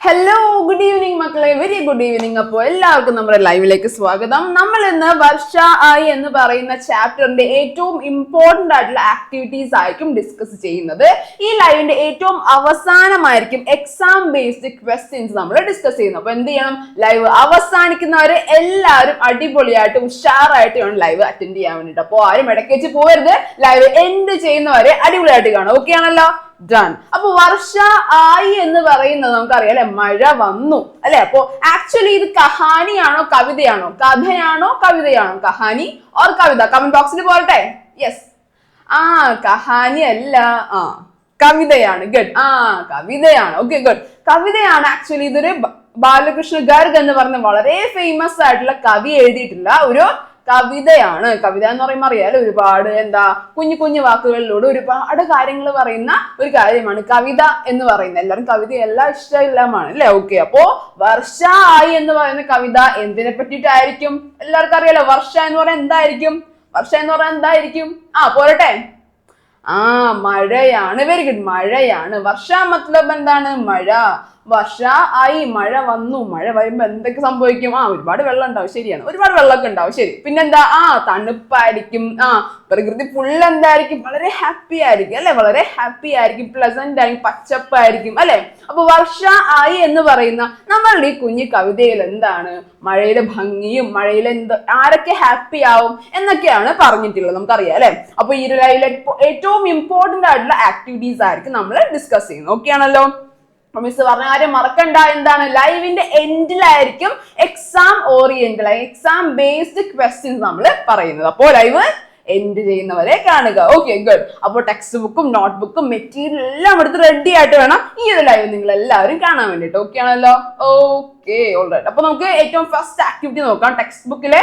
Hello, good evening മക്കളെ, very good evening. അപ്പോൾ എല്ലാവർക്കും നമ്മുടെ ലൈവിലേക്ക് സ്വാഗതം. നമ്മൾ ഇന്ന് വർഷ ആയി എന്ന് പറയുന്ന ചാപ്റ്ററിന്റെ ഏറ്റവും ഇമ്പോർട്ടന്റ് ആയിട്ടുള്ള ആക്ടിവിറ്റീസ് ആയിരിക്കും ഡിസ്കസ് ചെയ്യുന്നത്. ഈ ലൈവിന്റെ ഏറ്റവും അവസാനമായിരിക്കും എക്സാം ബേസ്ഡ് ക്വസ്റ്റ്യൻസ് നമ്മൾ ഡിസ്കസ് ചെയ്യുന്നത്. അപ്പൊ എന്ത് ചെയ്യണം, ലൈവ് അവസാനിക്കുന്നവരെ എല്ലാവരും അടിപൊളിയായിട്ട് ഉഷാറായിട്ട് വേണം ലൈവ് അറ്റൻഡ് ചെയ്യാൻ വേണ്ടിട്ട്. അപ്പോൾ ആരും ഇടയ്ക്ക് വെച്ച് പോകരുത്, ലൈവ് എൻഡ് ചെയ്യുന്നവരെ അടിപൊളിയായിട്ട് കാണാം. ഓക്കെ ആണല്ലോ? ഡൺ. അപ്പൊ വർഷ ആയി എന്ന് പറയുന്നത് നമുക്കറിയാം അല്ലെ, മഴ വന്നു അല്ലെ. അപ്പൊ ആക്ച്വലി ഇത് കഹാനിയാണോ കവിതയാണോ, കഥയാണോ കവിതയാണോ, കഹാനി ഓർ കവിത? കമന്റ് ബോക്സിൽ പോരട്ടെ. യെസ്, കഹാനി അല്ല, കവിതയാണ്. ഗുഡ്. കവിതയാണ്. Okay, good. കവിതയാണ്. ആക്ച്വലി ഇതൊരു ബാലകൃഷ്ണ ഗർഗ് എന്ന് പറഞ്ഞ വളരെ ഫേമസ് ആയിട്ടുള്ള കവി എഴുതിയിട്ടുള്ള ഒരു കവിതയാണ്. കവിത എന്ന് പറയുമ്പോൾ അറിയാലോ, ഒരുപാട് കുഞ്ഞു കുഞ്ഞു വാക്കുകളിലൂടെ ഒരുപാട് കാര്യങ്ങൾ പറയുന്ന ഒരു കാര്യമാണ് കവിത എന്ന് പറയുന്നത്. എല്ലാവരും കവിത എല്ലാം ഇഷ്ടമില്ലാമാണ് അല്ലെ. ഓക്കെ, അപ്പോ വർഷ ആയി എന്ന് പറയുന്ന കവിത എന്തിനെ പറ്റിയിട്ടായിരിക്കും? എല്ലാവർക്കും അറിയാലോ, വർഷ എന്ന് പറയാൻ എന്തായിരിക്കും? വർഷ എന്ന് പറയാൻ എന്തായിരിക്കും? പോരട്ടെ. മഴയാണ്. വെരി ഗുഡ്, മഴയാണ്. വർഷ മത്ലബ് എന്താണ്? മഴ. വർഷ ആയി, മഴ വന്നു. മഴ വരുമ്പോ എന്തൊക്കെ സംഭവിക്കും? ഒരുപാട് വെള്ളം ഉണ്ടാവും. ശരിയാണ്, ഒരുപാട് വെള്ളമൊക്കെ ഉണ്ടാവും. ശരി, പിന്നെന്താ? തണുപ്പായിരിക്കും. പ്രകൃതി ഫുള്ള് എന്തായിരിക്കും? വളരെ ഹാപ്പി ആയിരിക്കും അല്ലെ. വളരെ ഹാപ്പി ആയിരിക്കും, പ്ലസന്റ് ആയിരിക്കും, പച്ചപ്പായിരിക്കും അല്ലെ. അപ്പൊ വർഷ ആയി എന്ന് പറയുന്ന നമ്മളുടെ ഈ കുഞ്ഞു കവിതയിൽ എന്താണ്? മഴയുടെ ഭംഗിയും മഴയിൽ ആരൊക്കെ ഹാപ്പി ആവും എന്നൊക്കെയാണ് പറഞ്ഞിട്ടുള്ളത്. നമുക്കറിയാം അല്ലെ. അപ്പൊ ഈ ലൈവിലെ ഏറ്റവും ഇമ്പോർട്ടന്റ് ആയിട്ടുള്ള ആക്ടിവിറ്റീസ് ആയിരിക്കും നമ്മൾ ഡിസ്കസ് ചെയ്യുന്നത്. ഓക്കെ ആണല്ലോ? മിസ് പറഞ്ഞ കാര്യം മറക്കണ്ട. എന്താണ്? ലൈവിന്റെ എൻഡിലായിരിക്കും exam oriental, exam based questions നമ്മൾ പറയുന്നത്. അപ്പോൾ ലൈവ് എൻഡ് ചെയ്യുന്നവരെ കാണുക. Okay, good. അപ്പോൾ ടെക്സ്റ്റ് ബുക്കും നോട്ട് ബുക്കും മെറ്റീരിയൽ എല്ലാം എടുത്ത് റെഡി ആയിട്ട് വേണം ഈ ഒരു ലൈവ് നിങ്ങൾ എല്ലാവരും കാണാൻ വേണ്ടിട്ട്. ഓക്കെ ആണല്ലോ? Okay, alright. അപ്പൊ നമുക്ക് ഏറ്റവും ഫസ്റ്റ് ആക്ടിവിറ്റി നോക്കാം. ടെക്സ്റ്റ് ബുക്കിലെ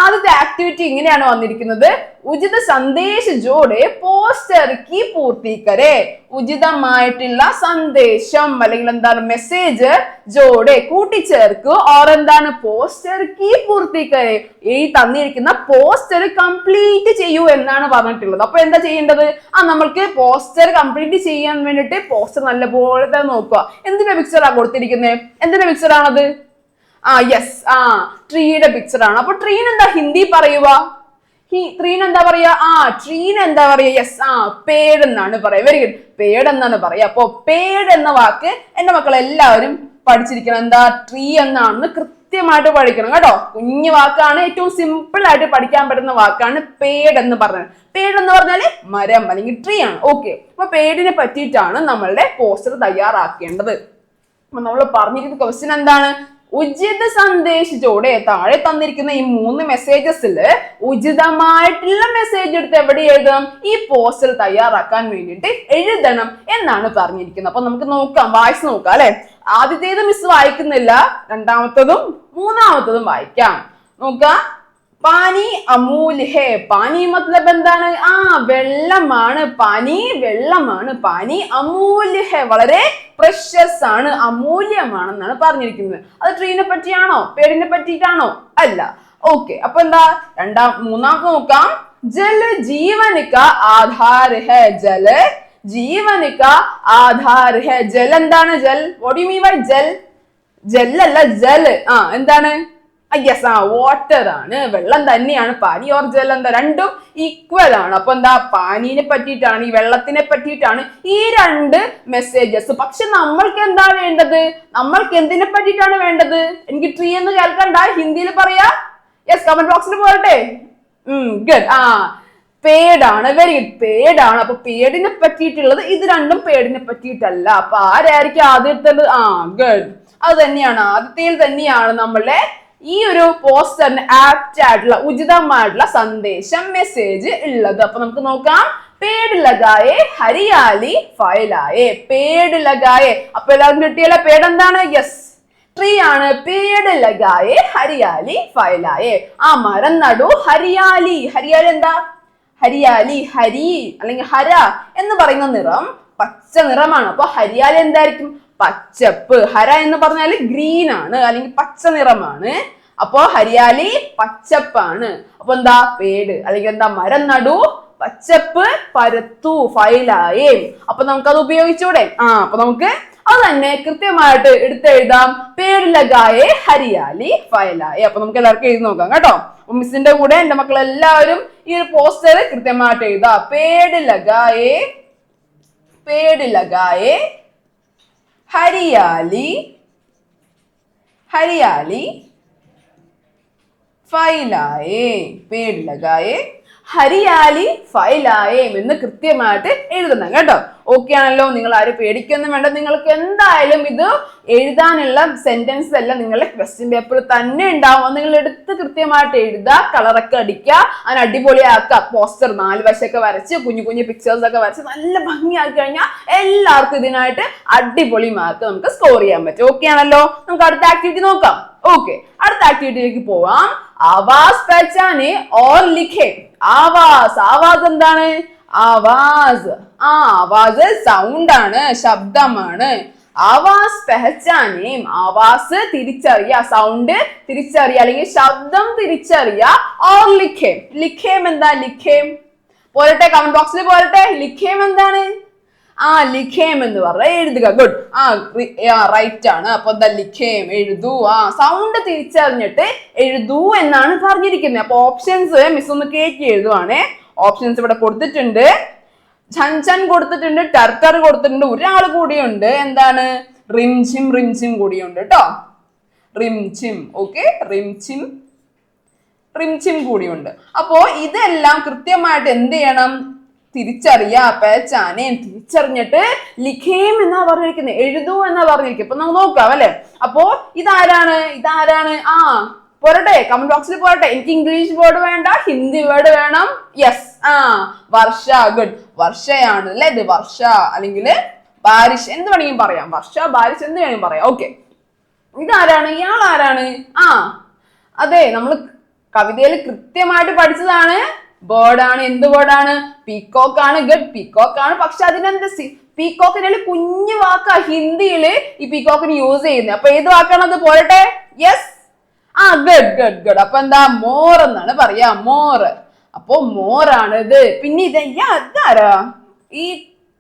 ആദ്യത്തെ ആക്ടിവിറ്റി ഇങ്ങനെയാണ് വന്നിരിക്കുന്നത്. ഉചിത സന്ദേശ് ജോഡെ പോസ്റ്റർ കി പൂർത്തി കരെ. ഉചിതമായിട്ടുള്ള സന്ദേശം അല്ലെങ്കിൽ എന്താണ്, മെസ്സേജ് ജോഡെ കൂട്ടിച്ചേർക്ക്. ഓർ എന്താണ്? പോസ്റ്റർ കി പൂർത്തി കരെ. ഈ തന്നിരിക്കുന്ന പോസ്റ്റർ കംപ്ലീറ്റ് ചെയ്യൂ എന്നാണ് പറഞ്ഞിട്ടുള്ളത്. അപ്പൊ എന്താ ചെയ്യേണ്ടത്? നമ്മൾക്ക് പോസ്റ്റർ കംപ്ലീറ്റ് ചെയ്യാൻ വേണ്ടിട്ട് പോസ്റ്റർ നല്ലപോലെ തന്നെ നോക്കുക. എന്തിന്റെ പിക്ചറാണ് കൊടുത്തിരിക്കുന്നത്? എന്തിന്റെ പിക്ചർ ആണത്? യെസ്, ട്രീയുടെ പിക്ചർ ആണ്. അപ്പൊ ട്രീന് എന്താ ഹിന്ദി പറയുക? ട്രീന് എന്താ പറയാ? ട്രീന് എന്താ പറയാ? യെസ്, പേഡ് എന്നാണ് പറയാ. വെരി ഗുഡ്, പേഡ് എന്നാണ് പറയാ. അപ്പൊ പേഡ് എന്ന വാക്ക് എന്റെ മക്കൾ എല്ലാവരും പഠിച്ചിരിക്കണം. എന്താ? ട്രീ എന്നാണെന്ന് കൃത്യമായിട്ട് പഠിക്കണം കേട്ടോ. കുഞ്ഞു വാക്കാണ്, ഏറ്റവും സിമ്പിൾ ആയിട്ട് പഠിക്കാൻ പറ്റുന്ന വാക്കാണ് പേഡ് എന്ന് പറഞ്ഞത്. പേഡ് എന്ന് പറഞ്ഞാല് മരം അല്ലെങ്കിൽ ട്രീ ആണ്. ഓക്കെ, അപ്പൊ പേഡിനെ പറ്റിയിട്ടാണ് നമ്മളുടെ പോസ്റ്റർ തയ്യാറാക്കേണ്ടത്. അപ്പൊ നമ്മൾ പറഞ്ഞിരിക്കുന്ന ക്വസ്റ്റ്യൻ എന്താണ്? ഉചിത സന്ദേശ് ജോഡെ. താഴെ തന്നിരിക്കുന്ന ഈ 3 മെസ്സേജസിൽ ഉചിതമായിട്ടുള്ള മെസ്സേജ് എടുത്ത് എവിടെ എഴുതണം? ഈ പോസ്റ്റർ തയ്യാറാക്കാൻ വേണ്ടിയിട്ട് എഴുതണം എന്നാണ് പറഞ്ഞിരിക്കുന്നത്. അപ്പൊ നമുക്ക് നോക്കാം, വായിച്ച് നോക്കാം അല്ലെ. ആദ്യത്തേത് മിസ് വായിക്കുന്നില്ല, രണ്ടാമത്തതും മൂന്നാമത്തതും വായിക്കാം. നോക്കാം. പാനി അമൂല്യ ഹേ. പാനി മത്ലബ് എന്താണ്? വെള്ളമാണ്. പാനി വെള്ളമാണ്. പാനി അമൂല്യ ഹേ, വളരെ പ്രഷ്യസ് ആണ്, അമൂല്യമാണെന്നാണ് പറഞ്ഞിരിക്കുന്നത്. അത് ട്രീനെ പറ്റിയാണോ പേടിനെ പറ്റിയിട്ടാണോ? അല്ല. ഓക്കെ, അപ്പൊ എന്താ? മൂന്നാമത്തെ നോക്കാം. ജൽ ജീവനിക ആധാർ ഹേ. ജൽ ജീവനിക ആധാർ ഹേ. ജൽ എന്താണ്? ജൽ, what do you mean by ജൽ? ജല്ലല്ല, ജൽ എന്താണ്? യെസ്, വാട്ടർ ആണ്, വെള്ളം തന്നെയാണ്. പാനി ഓർ ജൽ എന്താ? രണ്ടും ഈക്വൽ ആണ്. അപ്പൊ എന്താ? പാനീനെ പറ്റിയിട്ടാണ്, ഈ വെള്ളത്തിനെ പറ്റിയിട്ടാണ് ഈ 2 മെസ്സേജസ്. പക്ഷെ നമ്മൾക്ക് എന്താ വേണ്ടത്? നമ്മൾക്ക് എന്തിനെ പറ്റിയിട്ടാണ് വേണ്ടത്? എനിക്ക് ട്രീ എന്ന് കേൾക്കണ്ട, ഹിന്ദിയിൽ പറയാ. യെസ്, കമന്റ് ബോക്സിൽ പോരട്ടെ. ഗുഡ്. പേടാണ്. വെരി ഗുഡ്, പേടാണ്. അപ്പൊ പേടിനെ പറ്റിയിട്ടുള്ളത് ഇത് രണ്ടും പേടിനെ പറ്റിയിട്ടല്ല. അപ്പൊ ആരായിരിക്കും ആദ്യത്തേത്? ഗുഡ്, അത് തന്നെയാണ്. ആദ്യത്തേൽ തന്നെയാണ് നമ്മളുടെ ഈ ഒരു പോസ്റ്ററിന് ആപ്റ്റ് ആയിട്ടുള്ള ഉചിതമായിട്ടുള്ള സന്ദേശം, മെസ്സേജ് ഉള്ളത്. അപ്പൊ നമുക്ക് നോക്കാം. പേട് ലഗായെ ഹരിയാലി ഫയലായെ. പേട് ലഗായെ. അപ്പൊ എല്ലാവർക്കും കിട്ടിയല്ല പേട് എന്താണ്? യെസ്, ട്രീ ആണ്. പേട് ലഗായെ ഹരിയാലി ഫയലായെ. മരം നടു. ഹരിയാലി. ഹരിയാലി എന്താ? ഹരിയാലി, ഹരി അല്ലെങ്കിൽ ഹര എന്ന് പറയുന്ന നിറം പച്ച നിറമാണ്. അപ്പൊ ഹരിയാലി എന്തായിരിക്കും? പച്ചപ്പ്. ഹര എന്ന് പറഞ്ഞാൽ ഗ്രീൻ ആണ് അല്ലെങ്കിൽ പച്ച നിറമാണ്. അപ്പോ ഹരിയാലി പച്ചപ്പാണ്. അപ്പൊ എന്താ? പേട് അല്ലെങ്കിൽ എന്താ? മരം നടു, പച്ചപ്പ് പരത്തു, ഫയലായേ. അപ്പൊ നമുക്കത് ഉപയോഗിച്ചൂടെ? അപ്പൊ നമുക്ക് അത് തന്നെ കൃത്യമായിട്ട് എടുത്തെഴുതാം. പേട് ലഗായേ ഹരിയാലി ഫൈലായേ. അപ്പൊ നമുക്ക് എല്ലാവർക്കും എഴുതി നോക്കാം കേട്ടോ. അപ്പൊ മിസ്സിന്റെ കൂടെ എന്റെ മക്കൾ എല്ലാവരും ഈ ഒരു പോസ്റ്റർ കൃത്യമായിട്ട് എഴുതാം. പേട് ലഗായേ ഹരിയാലി ഫൈലായേ. പേട് ലഗായേ ഹരിയാലി ഫൈലായേ എന്ന് കൃത്യമായിട്ട് എഴുതണം കേട്ടോ. ഓക്കെ ആണല്ലോ? നിങ്ങൾ ആരും പേടിക്കൊന്നും വേണ്ട. നിങ്ങൾക്ക് എന്തായാലും ഇത് എഴുതാനുള്ള സെന്റൻസ് എല്ലാം നിങ്ങളുടെ ക്വസ്റ്റ്യൻ പേപ്പറിൽ തന്നെ ഉണ്ടാവും. നിങ്ങൾ എടുത്ത് കൃത്യമായിട്ട് എഴുതുക, കളറൊക്കെ അടിക്കുക, അതിന് അടിപൊളിയാക്കുക. പോസ്റ്റർ 4 വശമൊക്കെ വരച്ച് കുഞ്ഞു കുഞ്ഞു പിക്ചേഴ്സ് ഒക്കെ വരച്ച് നല്ല ഭംഗിയാക്കി കഴിഞ്ഞാൽ എല്ലാവർക്കും ഇതിനായിട്ട് അടിപൊളി മാർക്ക് നമുക്ക് സ്കോർ ചെയ്യാൻ പറ്റും. ഓക്കെ ആണല്ലോ? നമുക്ക് അടുത്ത ആക്ടിവിറ്റി നോക്കാം. ഓക്കെ, അടുത്ത ആക്ടിവിറ്റിയിലേക്ക് പോവാം. ആവാസ് പഹചാനെ ഓർ ലിഖേ. ആവാസ് എന്താണ്? ആവാസ് സൗണ്ട് ആണ്, ശബ്ദമാണ്. ആവാസ് പെഹച്ചാനെ, ആവാസ് തിരിച്ചറിയ, സൗണ്ട് തിരിച്ചറിയ അല്ലെങ്കിൽ ശബ്ദം തിരിച്ചറിയ. ഓർ ലിഖേം. ലിഖേം എന്താ? ലിഖേം പോരട്ടെ, കമന്റ് ബോക്സിൽ പോരട്ടെ. ലിഖേം എന്താണ്? ലിഖേം എന്ന് പറഞ്ഞാൽ എഴുതുക. ഗുഡ്. റൈറ്റ് ആണ്. അപ്പൊ എന്താ? ലിഖേം എഴുതൂ. സൗണ്ട് തിരിച്ചറിഞ്ഞിട്ട് എഴുതൂ എന്നാണ് പറഞ്ഞിരിക്കുന്നത്. അപ്പൊ ഓപ്ഷൻസ് മിസ് ഒന്ന് കേറ്റി എഴുതുവാണേ. ഓപ്ഷൻസ് ഇവിടെ കൊടുത്തിട്ടുണ്ട്. ഛൻ കൊടുത്തിട്ടുണ്ട്, ടർട്ടർ കൊടുത്തിട്ടുണ്ട്, ഒരാൾ കൂടിയുണ്ട്. എന്താണ്? റിംചിം കൂടിയുണ്ട് കേട്ടോ. റിംചിം. ഓക്കെ, റിംചിം കൂടിയുണ്ട്. അപ്പോ ഇതെല്ലാം കൃത്യമായിട്ട് എന്ത് ചെയ്യണം? തിരിച്ചറിയാ. പേച്ചാനെ തിരിച്ചറിഞ്ഞിട്ട് ലിഖേം എന്നാ പറഞ്ഞിരിക്കുന്നത്, എഴുതൂ എന്നാ പറഞ്ഞിരിക്കുന്നത്. അപ്പൊ നമുക്ക് നോക്കാം അല്ലെ. അപ്പോ ഇതാരാണ്? പോരട്ടെ, കമന്റ് ബോക്സിൽ പോരട്ടെ. എനിക്ക് ഇംഗ്ലീഷ് വേർഡ് വേണ്ട, ഹിന്ദി വേർഡ് വേണം. യെസ്, വർഷ. ഗുഡ്. വർഷയാണ് അല്ലെ ഇത്. വർഷ അല്ലെങ്കിൽ ബാരിഷ് എന്ത് വേണമെങ്കിലും പറയാം. വർഷ, ബാരിഷ് എന്ത് വേണമെങ്കിലും പറയാം. ഓക്കെ, ഇതാരാണ്? ഇയാൾ ആരാണ്? അതെ, നമ്മൾ കവിതയിൽ കൃത്യമായിട്ട് പഠിച്ചതാണ്. ബേർഡാണ്. എന്ത് ബേർഡാണ്? പീക്കോക്ക് ആണ്. ഗുഡ്, പീക്കോക്ക് ആണ്. പക്ഷെ അതിനെന്ത്? പീക്കോക്കിന്റെ കുഞ്ഞു വാക്കാ ഹിന്ദിയില് ഈ പീക്കോക്കിന് യൂസ് ചെയ്യുന്നത്. അപ്പൊ ഏത് വാക്കാണത്? പോരട്ടെ. Yes, good. അപ്പൊ എന്താ? മോർ എന്നാണ് പറയാ. മോർ. അപ്പൊ മോറാണ് ഇത്. പിന്നെ ഇതാരാ? ഈ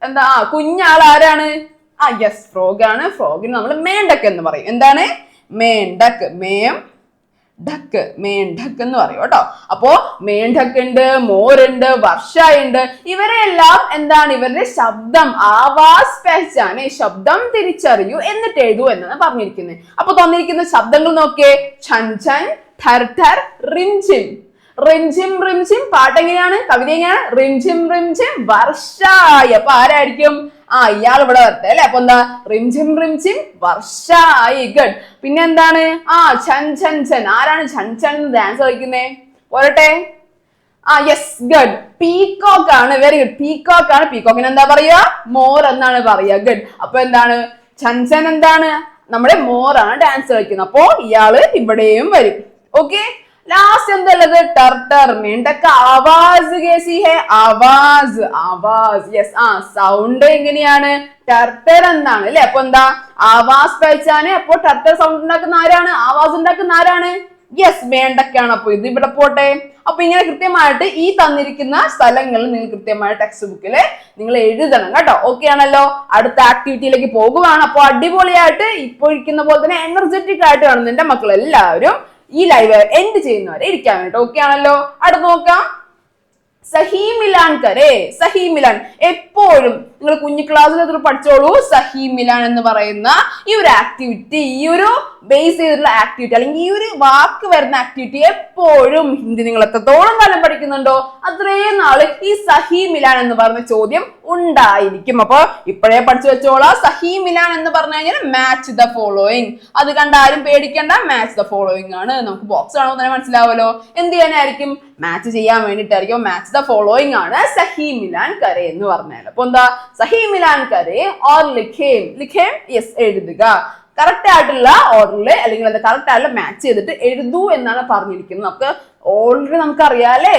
എന്താ കുഞ്ഞാൾ ആരാണ്? യെസ്, ഫ്രോഗ് ആണ്. ഫ്രോഗിന് നമ്മൾ മേണ്ടക്ക് എന്ന് പറയും. എന്താണ്? മേണ്ടക്ക്. മേണ്ടക്ക് എന്ന് പറയും കേട്ടോ. അപ്പോ മേണ്ടക്ക് ഉണ്ട്, മോറുണ്ട്, വർഷ ഉണ്ട്. ഇവരെല്ലാം എന്താണ്? ഇവരുടെ ശബ്ദം, ആവാസ് പെഹ്ചാനെ, ശബ്ദം തിരിച്ചറിയൂ എന്നിട്ട് എഴുതൂ എന്നാണ് പറഞ്ഞിരിക്കുന്നത്. അപ്പൊ തന്നിരിക്കുന്ന ശബ്ദങ്ങൾ നോക്കിയേ. ഛൻ, ഠർ, റിംചിം. പാട്ട് എങ്ങനെയാണ്? കവിത എങ്ങനെയാണ്? റിംചിം വർഷായി. അപ്പൊ ആരായിരിക്കും? ഇയാൾ ഇവിടെ വരട്ടെ അല്ലെ. അപ്പൊ എന്താ? റിംചിം വർഷായി. ഗുഡ്. പിന്നെ എന്താണ്? ഛൻ. ആരാണ് ഛൻ ഡാൻസ് കളിക്കുന്നേ? പോരട്ടെ. Yes, good. പീകോക്ക് ആണ്. Very good. പീകോക്ക് ആണ്. പീകോക്കിന് എന്താ പറയാ? മോർ എന്നാണ് പറയാ. ഗുഡ്. അപ്പൊ എന്താണ്? ഛൻ എന്താണ്? നമ്മുടെ മോറാണ് ഡാൻസ് കളിക്കുന്നത്. അപ്പോ ഇയാള് ഇവിടെയും വരും. ഓക്കെ, ലാസ്റ്റ് എന്തല്ലത്? ടർട്ടർ. മേണ്ടക്ക ആവാസ് കേസി ഹെ. ആവാസ്. യെസ്, സൗണ്ട് എങ്ങനെയാണ്? ടർട്ടർ എന്നാണ് അല്ലെ. അപ്പൊ എന്താ? ആവാസ് പഹചാനെ. അപ്പൊ ടർട്ടർ സൗണ്ട് ഉണ്ടാക്കുന്ന ആരാണ്? ആവാസ് ഉണ്ടാക്കുന്ന ആരാണ്? യെസ്, മേണ്ടക്കാണ്. അപ്പൊ ഇത് ഇവിടെ പോട്ടെ. അപ്പൊ ഇങ്ങനെ കൃത്യമായിട്ട് ഈ തന്നിരിക്കുന്ന സ്ഥലങ്ങളിൽ നിങ്ങൾ കൃത്യമായ ടെക്സ്റ്റ് ബുക്കില് നിങ്ങൾ എഴുതണം കേട്ടോ. ഓക്കെ ആണല്ലോ? അടുത്ത ആക്ടിവിറ്റിയിലേക്ക് പോകുവാണ്. അപ്പൊ അടിപൊളിയായിട്ട് ഇപ്പൊ ഇരിക്കുന്ന പോലെ തന്നെ എനർജറ്റിക് ആയിട്ട് കാണുന്ന എന്റെ മക്കൾ എല്ലാവരും ഈ ലൈവ് എൻഡ് ചെയ്യുന്നവരെ ഇരിക്കാൻ വേണ്ടി. ഓക്കെ ആണല്ലോ? അടുത്ത് നോക്കാം. സഹി മിലാൻ കരേ. സഹി മിലാൻ എപ്പോഴും നിങ്ങൾ കുഞ്ഞു ക്ലാസ്സിൽ പഠിച്ചോളൂ. സഹി മിലാൻ എന്ന് പറയുന്ന ഈ ഒരു ആക്ടിവിറ്റി, ഈ ഒരു ബേസ് ചെയ്തിട്ടുള്ള ആക്ടിവിറ്റി അല്ലെങ്കിൽ ഈ ഒരു വാക്ക് വരുന്ന ആക്ടിവിറ്റി എപ്പോഴും ഹിന്ദി നിങ്ങൾ എത്രത്തോളം കാലം പഠിക്കുന്നുണ്ടോ അത്രയും നാള് ഈ സഹി മിലാൻ എന്ന് പറയുന്ന ചോദ്യം ഉണ്ടായിരിക്കും. അപ്പൊ ഇപ്പോഴേ പഠിച്ചു വെച്ചോളാം. സഹി മിലാൻ എന്ന് പറഞ്ഞു കഴിഞ്ഞാൽ മാച്ച് ദ ഫോളോയിങ്. അത് കണ്ട ആരും പേടിക്കേണ്ട. മാച്ച് ദ ഫോളോയിങ് ആണ്. നമുക്ക് ബോക്സ് ആണോ തന്നെ മനസ്സിലാവുമല്ലോ. എന്ത് ചെയ്യാനായിരിക്കും? മാച്ച് ചെയ്യാൻ വേണ്ടിയിട്ടായിരിക്കും. മാച്ച് ദ ഫോളോയിങ് ആണ് സഹി മിലാൻ കരേ എന്ന് പറഞ്ഞാൽ. അപ്പൊ എന്താ? സഹി മിലാൻ കരേ ഓർ ലിഖേം. യെസ്, എഴുതുക. കറക്റ്റ് ആയിട്ടുള്ള ഓർഡറിൽ അല്ലെങ്കിൽ അത് കറക്റ്റ് ആയിട്ടുള്ള മാച്ച് ചെയ്തിട്ട് എഴുതൂ എന്നാണ് പറഞ്ഞിരിക്കുന്നത്. നമുക്ക് ഓൾറെഡി നമുക്ക് അറിയാം അല്ലേ.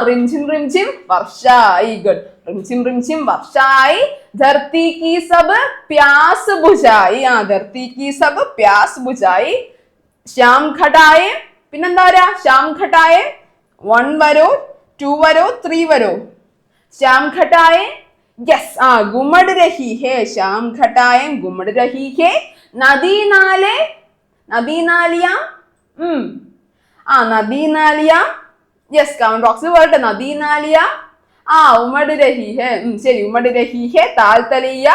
റിംചിം വർഷായി. ഗുഡ്. റിംചിം വർഷായി. ധർത്തി കി സബ് പ്യാസ് ബുझായി. ധർത്തി കി സബ് പ്യാസ് ബുझായി. ശ്യാം ഘട്ടായെ. പിന്നെന്താ പറയാ? ശ്യാം ഘട്ടായെ. 1 വരോ, 2 വരോ, 3 വരോ? ശ്യാം ഘട്ടായെ. യെസ് ഗുമഡ് രഹി ഹേ ശ്യാം ഘട്ടായം ഗുമഡ് രഹി ഹേ നദി നാലെ നദി നാലിയ നദി നാലിയ യെസ് കമന്റ് ബോക്സിൽ പറയട്ടെ നദി നാലിയ ഉമഡ് രഹി ഹേ ശരി ഉമഡ് രഹി ഹേ താൽത്തലിയ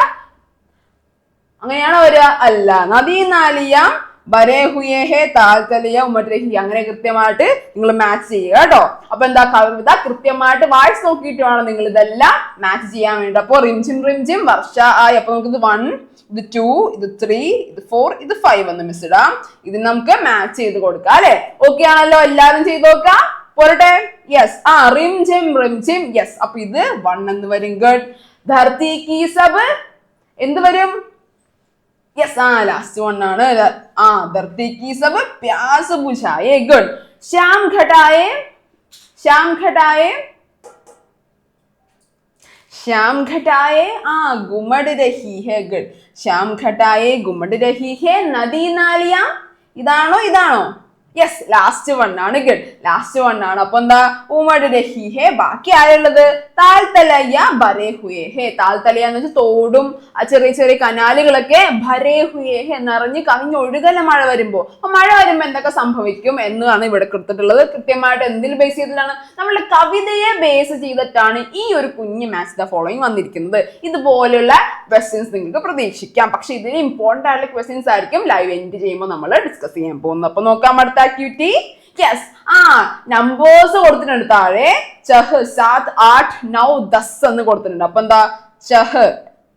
അങ്ങനെയാണോ വരിക അല്ല നദി നാലിയ ബരേ ഹുയേ ഹേ താൽത്തലിയ ഉമഡ് രഹി അങ്ങനെ കൃത്യമായിട്ട് നിങ്ങൾ മാച്ച് ചെയ്യുക കേട്ടോ. അപ്പൊ എന്താ കവിത കൃത്യമായിട്ട് വായിച്ച് നോക്കിയിട്ട് വേണം നിങ്ങൾ ഇതെല്ലാം മാച്ച് ചെയ്യാൻ വേണ്ടി. അപ്പൊ റിംജിം വർഷ ആയി. അപ്പൊ നമുക്ക് ഇത് 1 ഇത് 2 ഇത് 3 ഇത് 4 ഇത് 5 എന്ന് മിസ് ഇടാം. ഇത് നമുക്ക് മാച്ച് ചെയ്ത് കൊടുക്കാം അല്ലെ. ഓക്കെ ആണല്ലോ, എല്ലാരും ചെയ്ത് നോക്കാം പോരട്ടെ. Yes Rimjhim yes. അപ്പൊ ഇത് 1 എന്ന് വരും. ഗുഡ്. ധർത്തി കി സബ് എന്ത് വരും? യെസ് ലാസ്റ്റ് 1 ആണ്. ധർത്തി കി സബ് പ്യാസ് ബുझाए. ഗുഡ്. ശ്യാം ഘട്ടായെ गुमड़ रही है. गुड. श्याम घटाए गुमड़ रही है नदी नालियां. ഇതാണോ? യെസ് ലാസ്റ്റ് 1 ആണ്. ഗുഡ്. ലാസ്റ്റ് 1 ആണ്. അപ്പൊ എന്താ ഉമഡ് രഹി ഹേ. ബാക്കി ആരുള്ളത്? താൽത്തലയ ബരേ ഹുയേ ഹേ. താൽത്തലയ എന്ന് വെച്ചാൽ തോടും ചെറിയ ചെറിയ കനാലുകളൊക്കെ ബരേ ഹുയേ ഹേ നിറഞ്ഞ് കവിഞ്ഞൊഴുകല മഴ വരുമ്പോ. അപ്പൊ മഴ വരുമ്പോ എന്തൊക്കെ സംഭവിക്കും എന്നാണ് ഇവിടെ കൊടുത്തിട്ടുള്ളത്. കൃത്യമായിട്ട് എന്തിൽ ബേസ് ചെയ്തിട്ടാണ്? നമ്മുടെ കവിതയെ ബേസ് ചെയ്തിട്ടാണ് ഈ ഒരു കുഞ്ഞ് മാച്ച് ദ ഫോളോയിങ് വന്നിരിക്കുന്നത്. ഇതുപോലെയുള്ള ക്വസ്റ്റ്യൻസ് നിങ്ങൾക്ക് പ്രതീക്ഷിക്കാം. പക്ഷെ ഇതിന് ഇമ്പോർട്ടന്റ് ആയിട്ടുള്ള ക്വസ്റ്റ്യൻസ് ആയിരിക്കും ലൈവ് എൻഡ് ചെയ്യുമ്പോൾ നമ്മൾ ഡിസ്കസ് ചെയ്യാൻ പോകുന്നത്. അപ്പൊ നോക്കാം അടുത്ത ആക്ടിവിറ്റി. യെസ് നമ്പേഴ്സ് കൊടുത്തിട്ടുണ്ട് താഴെ. ചഹ് 7 8 9 10 എന്ന് കൊടുത്തിട്ടുണ്ട്. അപ്പൊ എന്താ ചഹ്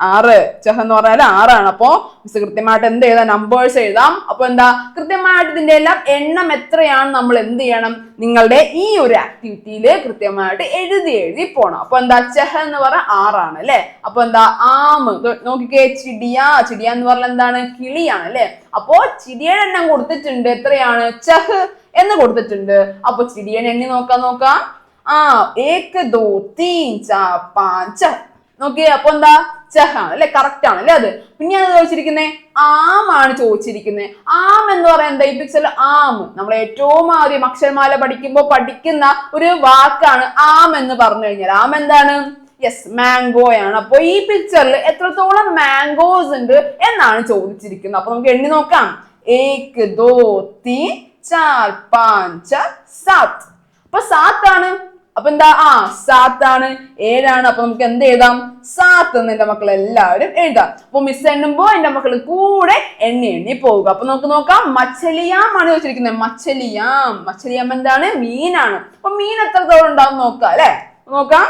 6 ചഹ് എന്ന് പറഞ്ഞാൽ 6 ആണ്. അപ്പൊ മിസ് കൃത്യമായിട്ട് എന്ത് എഴുതാം? നമ്പേഴ്സ് എഴുതാം. അപ്പൊ എന്താ കൃത്യമായിട്ട് ഇതിന്റെ എല്ലാം എണ്ണം എത്രയാണ് നമ്മൾ എന്ത് ചെയ്യണം? നിങ്ങളുടെ ഈ ഒരു ആക്ടിവിറ്റിയില് കൃത്യമായിട്ട് എഴുതി പോണം. അപ്പൊ എന്താ ചഹ് എന്ന് പറഞ്ഞാൽ 6 ആണ് അല്ലെ. അപ്പൊ എന്താ നോക്കിക്കേ. ചിടിയ എന്ന് പറഞ്ഞാൽ എന്താണ്? കിളിയാണ് അല്ലെ. അപ്പോ ചിടിയുടെ എണ്ണം കൊടുത്തിട്ടുണ്ട്. എത്രയാണ്? ചഹ് എന്ന് കൊടുത്തിട്ടുണ്ട്. അപ്പൊ ചിടിയുടെ എണ്ണി നോക്കാം. 1 2 3 4 5 നോക്കിയേ. അപ്പൊ എന്താ ചഹാണ് അല്ലെ. കറക്റ്റ് ആണ് അല്ലെ അത്. പിന്നെയാണ് ചോദിച്ചിരിക്കുന്നത് ആമാണ് ചോദിച്ചിരിക്കുന്നത്. ആം എന്ന് പറയാൻ എന്താ? ഈ പിക്ചറിൽ നമ്മൾ ഏറ്റവും ആദ്യം അക്ഷരമാല പഠിക്കുമ്പോൾ പഠിക്കുന്ന ഒരു വാക്കാണ് ആം എന്ന് പറഞ്ഞു കഴിഞ്ഞാൽ. ആം എന്താണ്? യെസ് മാംഗോയാണ്. അപ്പൊ ഈ പിക്ചറിൽ എത്രത്തോളം മാംഗോസ് ഉണ്ട് എന്നാണ് ചോദിച്ചിരിക്കുന്നത്. അപ്പൊ നമുക്ക് എണ്ണി നോക്കാം. 1 2 3 4 5 7. അപ്പൊ 7 ആണ്. അപ്പൊ എന്താ 7 ആണ്. 7 ആണ്. അപ്പൊ നമുക്ക് എന്ത് എഴുതാം? 7 എന്ന് എന്റെ മക്കൾ എല്ലാവരും എഴുതാം. അപ്പൊ മിസ് എണ്ണുമ്പോ എന്റെ മക്കൾ കൂടെ എണ്ണി പോവുക. അപ്പൊ നമുക്ക് നോക്കാം. മച്ചലിയാം ആണ് ചോദിച്ചിരിക്കുന്നത്. മച്ചലിയാം എന്താണ്? മീനാണ്. അപ്പൊ മീൻ എത്രത്തോളം ഉണ്ടാവും നോക്കാം അല്ലെ. നോക്കാം.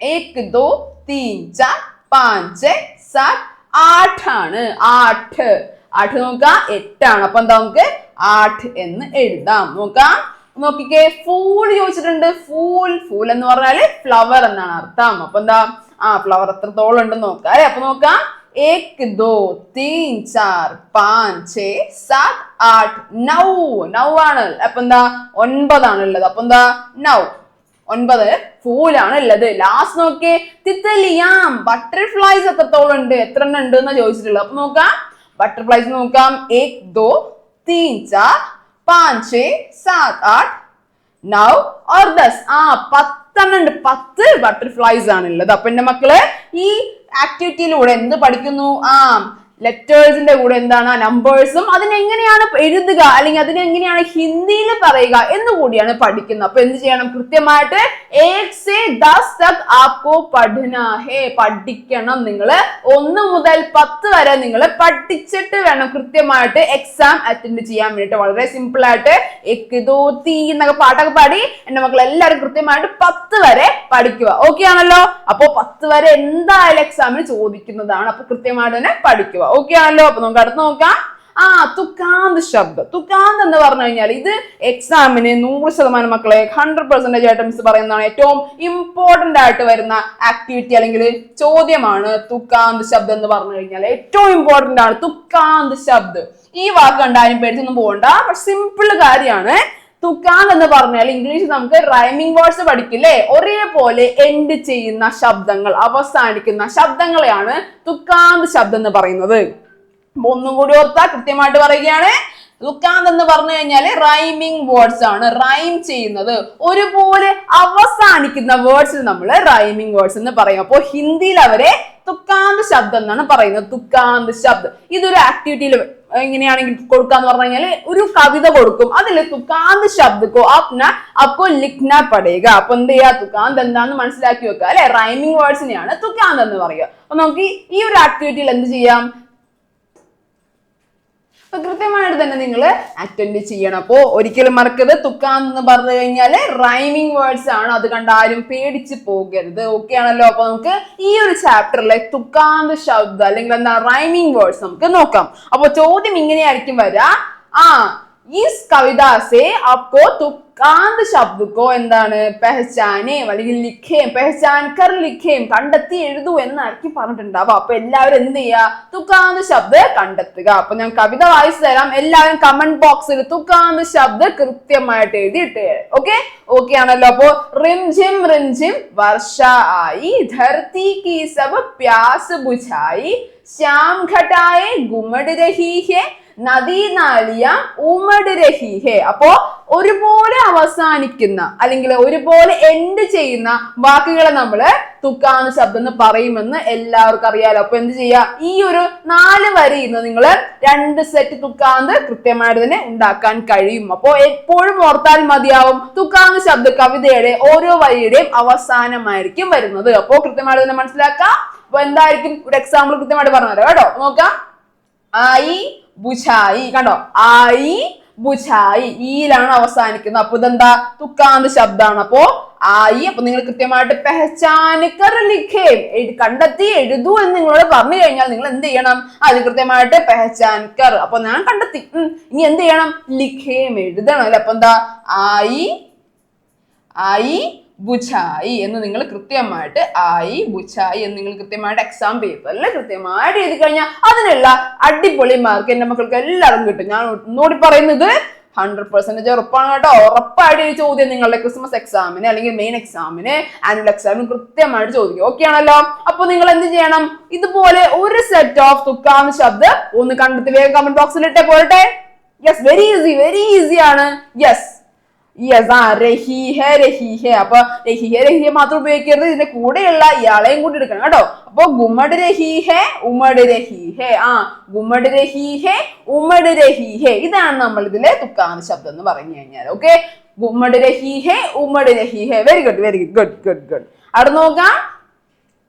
1 2 3 4 5 7 8 ആണ്. 8 നോക്കാം. 8 ആണ്. അപ്പൊ എന്താ നമുക്ക് 8 എന്ന് എഴുതാം. നോക്കാം. നോക്കിക്കേ. ഫൂൾ ചോദിച്ചിട്ടുണ്ട്. ഫൂൾ എന്ന് പറഞ്ഞാല് ഫ്ലവർ എന്നാണ് അർത്ഥം. അപ്പൊ എന്താ ഫ്ലവർ എത്രത്തോളം ഉണ്ടെന്ന് നോക്കാം അല്ലെ. അപ്പൊ നോക്കാം. 1 2 3 4 5 6 7 8 9 ആണ്. അപ്പൊ എന്താ 9 ആണ് ഉള്ളത്. അപ്പൊ എന്താ 9 ഫൂൾ ആണ് ഉള്ളത്. ലാസ്റ്റ് നോക്കിയേ. തിത്തലിയാം ബട്ടർഫ്ലൈസ് എത്രത്തോളം ഉണ്ട്? എത്ര എണ്ണം ഉണ്ട് എന്നാ ചോദിച്ചിട്ടുള്ളത്. അപ്പൊ നോക്കാം. ബട്ടർഫ്ലൈസ് നോക്കാം. 1 2 3 4 5 6 7 8 9 और 10. 10 ഉണ്ട്. 10 ബട്ടർഫ്ലൈസ് ആണുള്ളത്. അപ്പൊ എന്റെ മക്കള് ഈ ആക്ടിവിറ്റിയിലൂടെ എന്ത് പഠിക്കുന്നു? ലെറ്റേഴ്സിന്റെ കൂടെ എന്താണ്? നമ്പേഴ്സും അതിനെങ്ങനെയാണ് എഴുതുക അല്ലെങ്കിൽ അതിനെങ്ങനെയാണ് ഹിന്ദിയിൽ പറയുക എന്ന് കൂടിയാണ് പഠിക്കുന്നത്. അപ്പൊ എന്ത് ചെയ്യണം? കൃത്യമായിട്ട് 1 से 10 तक आपको പഠന ഹേ. പഠിക്കണം. നിങ്ങൾ 1 മുതൽ 10 വരെ നിങ്ങൾ പഠിച്ചിട്ട് വേണം കൃത്യമായിട്ട് എക്സാം അറ്റൻഡ് ചെയ്യാൻ വേണ്ടിട്ട്. വളരെ സിമ്പിൾ ആയിട്ട് 1 2 3 എന്നൊക്കെ പാട്ടൊക്കെ പാടി എന്റെ മക്കൾ എല്ലാവരും കൃത്യമായിട്ട് 10 വരെ പഠിക്കുക. ഓക്കെ ആണല്ലോ. അപ്പൊ 10 വരെ എന്തായാലും എക്സാമിന് ചോദിക്കുന്നതാണ്. അപ്പൊ കൃത്യമായിട്ട് തന്നെ പഠിക്കുക. ഓക്കെ ആണല്ലോ. അപ്പൊ നമുക്ക് അടുത്ത് നോക്കാം. തുക്കാന്ത് ശബ്ദം. തുക്കാന്ത് എന്ന് പറഞ്ഞു കഴിഞ്ഞാൽ ഇത് എക്സാമിന് 100% മക്കളെ 100% ആയിട്ട് മിസ് പറയുന്നതാണ്. ഏറ്റവും ഇമ്പോർട്ടന്റ് ആയിട്ട് വരുന്ന ആക്ടിവിറ്റി അല്ലെങ്കിൽ ചോദ്യമാണ് തുക്കാന്ത് ശബ്ദം എന്ന് പറഞ്ഞു കഴിഞ്ഞാൽ. ഏറ്റവും ഇമ്പോർട്ടന്റ് ആണ് തുക്കാന്ത് ശബ്ദം. ഈ വാക്ക് കണ്ടാലും പേടിച്ചൊന്നും പോകണ്ട. പക്ഷെ സിമ്പിൾ കാര്യമാണ്. തുക്കാന്ത് എന്ന് പറഞ്ഞാൽ ഇംഗ്ലീഷ് നമുക്ക് റൈമിംഗ് വേർഡ്സ് പഠിക്കില്ലേ? ഒരേപോലെ എൻഡ് ചെയ്യുന്ന ശബ്ദങ്ങൾ, അവസാനിക്കുന്ന ശബ്ദങ്ങളെയാണ് തുക്കാന്ത് ശബ്ദം എന്ന് പറയുന്നത്. ഒന്നും കൂടി ഓർത്താ കൃത്യമായിട്ട് പറയുകയാണ്. തുക്കാന്ത് എന്ന് പറഞ്ഞു കഴിഞ്ഞാല് റൈമിംഗ് വേർഡ്സ് ആണ്, റൈം ചെയ്യുന്നത്, ഒരുപോലെ അവസാനിക്കുന്ന വേർഡ്സ് നമ്മൾ റൈമിംഗ് വേർഡ്സ് എന്ന് പറയും. അപ്പോ ഹിന്ദിയിൽ അവരെ തുക്കാന്ത് ശബ്ദം എന്നാണ് പറയുന്നത്. തുക്കാന്ത് ശബ്ദം ഇതൊരു ആക്ടിവിറ്റിയിൽ എങ്ങനെയാണെങ്കിൽ കൊടുക്കാന്ന് പറഞ്ഞു കഴിഞ്ഞാല് ഒരു കവിത കൊടുക്കും, അതില് തുക്കാന്ത് ശബ്ദക്കോ അപ്പോ ലിഖ്ന പടേക. അപ്പൊ എന്ത് ചെയ്യാ, തുക്കാന്ത് എന്താന്ന് മനസ്സിലാക്കി വെക്കുക അല്ലെ. റൈമിംഗ് വേർഡ്സിനെയാണ് തുക്കാന്ത് എന്ന് പറയുക. അപ്പൊ നമുക്ക് ഈ ഒരു ആക്ടിവിറ്റിയിൽ എന്ത് ചെയ്യാം, കൃത്യമായിട്ട് തന്നെ നിങ്ങൾ അറ്റൻഡ് ചെയ്യണം. അപ്പോ ഒരിക്കലും മറക്കരുത്, തുക്കാന്ത് എന്ന് പറഞ്ഞു കഴിഞ്ഞാല് റൈമിംഗ് വേർഡ്സ് ആണ്, അത് കണ്ടാലും പേടിച്ച് പോകരുത്. ഓക്കെ ആണല്ലോ. അപ്പൊ നമുക്ക് ഈ ഒരു ചാപ്റ്ററിലെ തുക്കാന്ത് ശബ്ദം അല്ലെങ്കിൽ എന്താ റൈമിംഗ് വേർഡ്സ് നമുക്ക് നോക്കാം. അപ്പൊ ചോദ്യം ഇങ്ങനെയായിരിക്കും വരാ, ഇസ് കവിത സേ ആപ്കോ തുക്കാന്ത് ശബ്ദ കോ എന്താണ് പെഹചാനേം അല്ലെങ്കിൽ ലിഖേം, പെഹചാൻ കർ ലിഖേം, കണ്ടെത്തി എഴുതൂ എന്നായിരിക്കും പറഞ്ഞിട്ടുണ്ടാവുക. അപ്പൊ എല്ലാവരും എന്ത് ചെയ്യുക, തുക്കാന്ത് ശബ്ദ കണ്ടെത്തുക. അപ്പൊ ഞാൻ കവിത വായിച്ചു തരാം, എല്ലാവരും കമന്റ് ബോക്സിൽ തുക്കാന്ത് ശബ്ദ കൃത്യമായിട്ട് എഴുതിയിട്ട്. ഓക്കെ ആണല്ലോ. അപ്പോ റിംझिम വർഷ ആയി, ധർത്തി കി സബ് പ്യാസ് ബുझായി, ശ്യാം ഘട്ടായെ ഗുമഡ് രഹി ഹെ, നദീ നാലിയ ഉമഡ് രഹി ഹെ. അപ്പോ ഒരുപോലെ അവസാനിക്കുന്ന അല്ലെങ്കിൽ ഒരുപോലെ എൻഡ് ചെയ്യുന്ന വാക്കുകളെ നമ്മള് തുക്കാന്ത് ശബ്ദം എന്ന് പറയുമെന്ന് എല്ലാവർക്കും അറിയാലോ. അപ്പൊ എന്ത് ചെയ്യാ, ഈ ഒരു 4 വരിയിൽ നിന്ന് നിങ്ങൾ 2 സെറ്റ് തുക്കാന്ത് കൃത്യമായിട്ട് തന്നെ ഉണ്ടാക്കാൻ കഴിയും. അപ്പോ എപ്പോഴും ഓർത്താൽ മതിയാവും, തുക്കാന്ത് ശബ്ദ കവിതയുടെ ഓരോ വരിയുടെയും അവസാനമായിരിക്കും വരുന്നത്. അപ്പോ കൃത്യമായിട്ട് തന്നെ മനസ്സിലാക്കാം. അപ്പൊ എന്തായിരിക്കും ഒരു എക്സാമ്പിൾ കൃത്യമായിട്ട് പറഞ്ഞുതരാം കേട്ടോ. നോക്കാം, ആയി ബുझായി, കണ്ടോ, ആയി ബുझായി, ഈലാണ് അവസാനിക്കുന്നത്. അപ്പൊ ഇതെന്താ, തുക്കാന്ത് ശബ്ദമാണ്. അപ്പോ ആയി, അപ്പൊ നിങ്ങൾ കൃത്യമായിട്ട് പെഹചാൻ കർ ലിഖേം, കണ്ടെത്തി എഴുതൂ എന്ന് നിങ്ങളോട് പറഞ്ഞു കഴിഞ്ഞാൽ നിങ്ങൾ എന്ത് ചെയ്യണം, അത് കൃത്യമായിട്ട് പെഹചാൻ കർ, അപ്പൊ ഞാൻ കണ്ടെത്തി, ഇനി എന്ത് ചെയ്യണം, ലിഖേം എഴുതണം അല്ലെ. അപ്പൊ എന്താ, ആയി ബുझായി എന്ന് നിങ്ങൾ കൃത്യമായിട്ട് ആയി ബുझായി എന്ന് നിങ്ങൾ കൃത്യമായിട്ട് എക്സാം പേപ്പറിൽ കൃത്യമായിട്ട് എഴുതി കഴിഞ്ഞാൽ അതിനുള്ള അടിപൊളി മാർക്ക് എന്റെ മക്കൾക്ക് എല്ലാവരും കിട്ടും. ഞാൻ ഒന്നുകൂടി പറയുന്നത് 100% ഉറപ്പാണ് കേട്ടോ. ഉറപ്പായിട്ട് ഈ ചോദ്യം നിങ്ങളുടെ ക്രിസ്മസ് എക്സാമിന് അല്ലെങ്കിൽ മെയിൻ എക്സാമിന് ആനുവൽ എക്സാമിന് കൃത്യമായിട്ട് ചോദിക്കും. ഓക്കെ ആണല്ലോ. അപ്പൊ നിങ്ങൾ എന്ത് ചെയ്യണം, ഇതുപോലെ ഒരു സെറ്റ് ഓഫ് തുക്കാന്ത് ശബ്ദം ഒന്ന് കണ്ടെത്തി വേഗം കമന്റ് ബോക്സിൽ ഇട്ടേ പോരട്ടെ. യെസ്, വെരി ഈസി ആണ്. യെസ്, രഹി ഹെ. അപ്പൊ രഹി ഹെ മാത്രം ഉപയോഗിക്കരുത്, ഇതിന്റെ കൂടെയുള്ള ഇയാളെയും കൂടി എടുക്കണം കേട്ടോ. അപ്പൊ ഗുമഡ് രഹി ഹെ, ഉമഡ് രഹി ഹെ. ഗുമഡ് രഹി ഹെ, ഉമഡ് രഹി ഹെ, ഇതാണ് നമ്മൾ ഇതിലെ തുക്കാന്ത് ശബ്ദം എന്ന് പറഞ്ഞു കഴിഞ്ഞാൽ. ഓക്കെ, ഗുമഡ് രഹി ഹെ, ഉമഡ് രഹി ഹെ. Very good. അവിടെ നോക്കാം,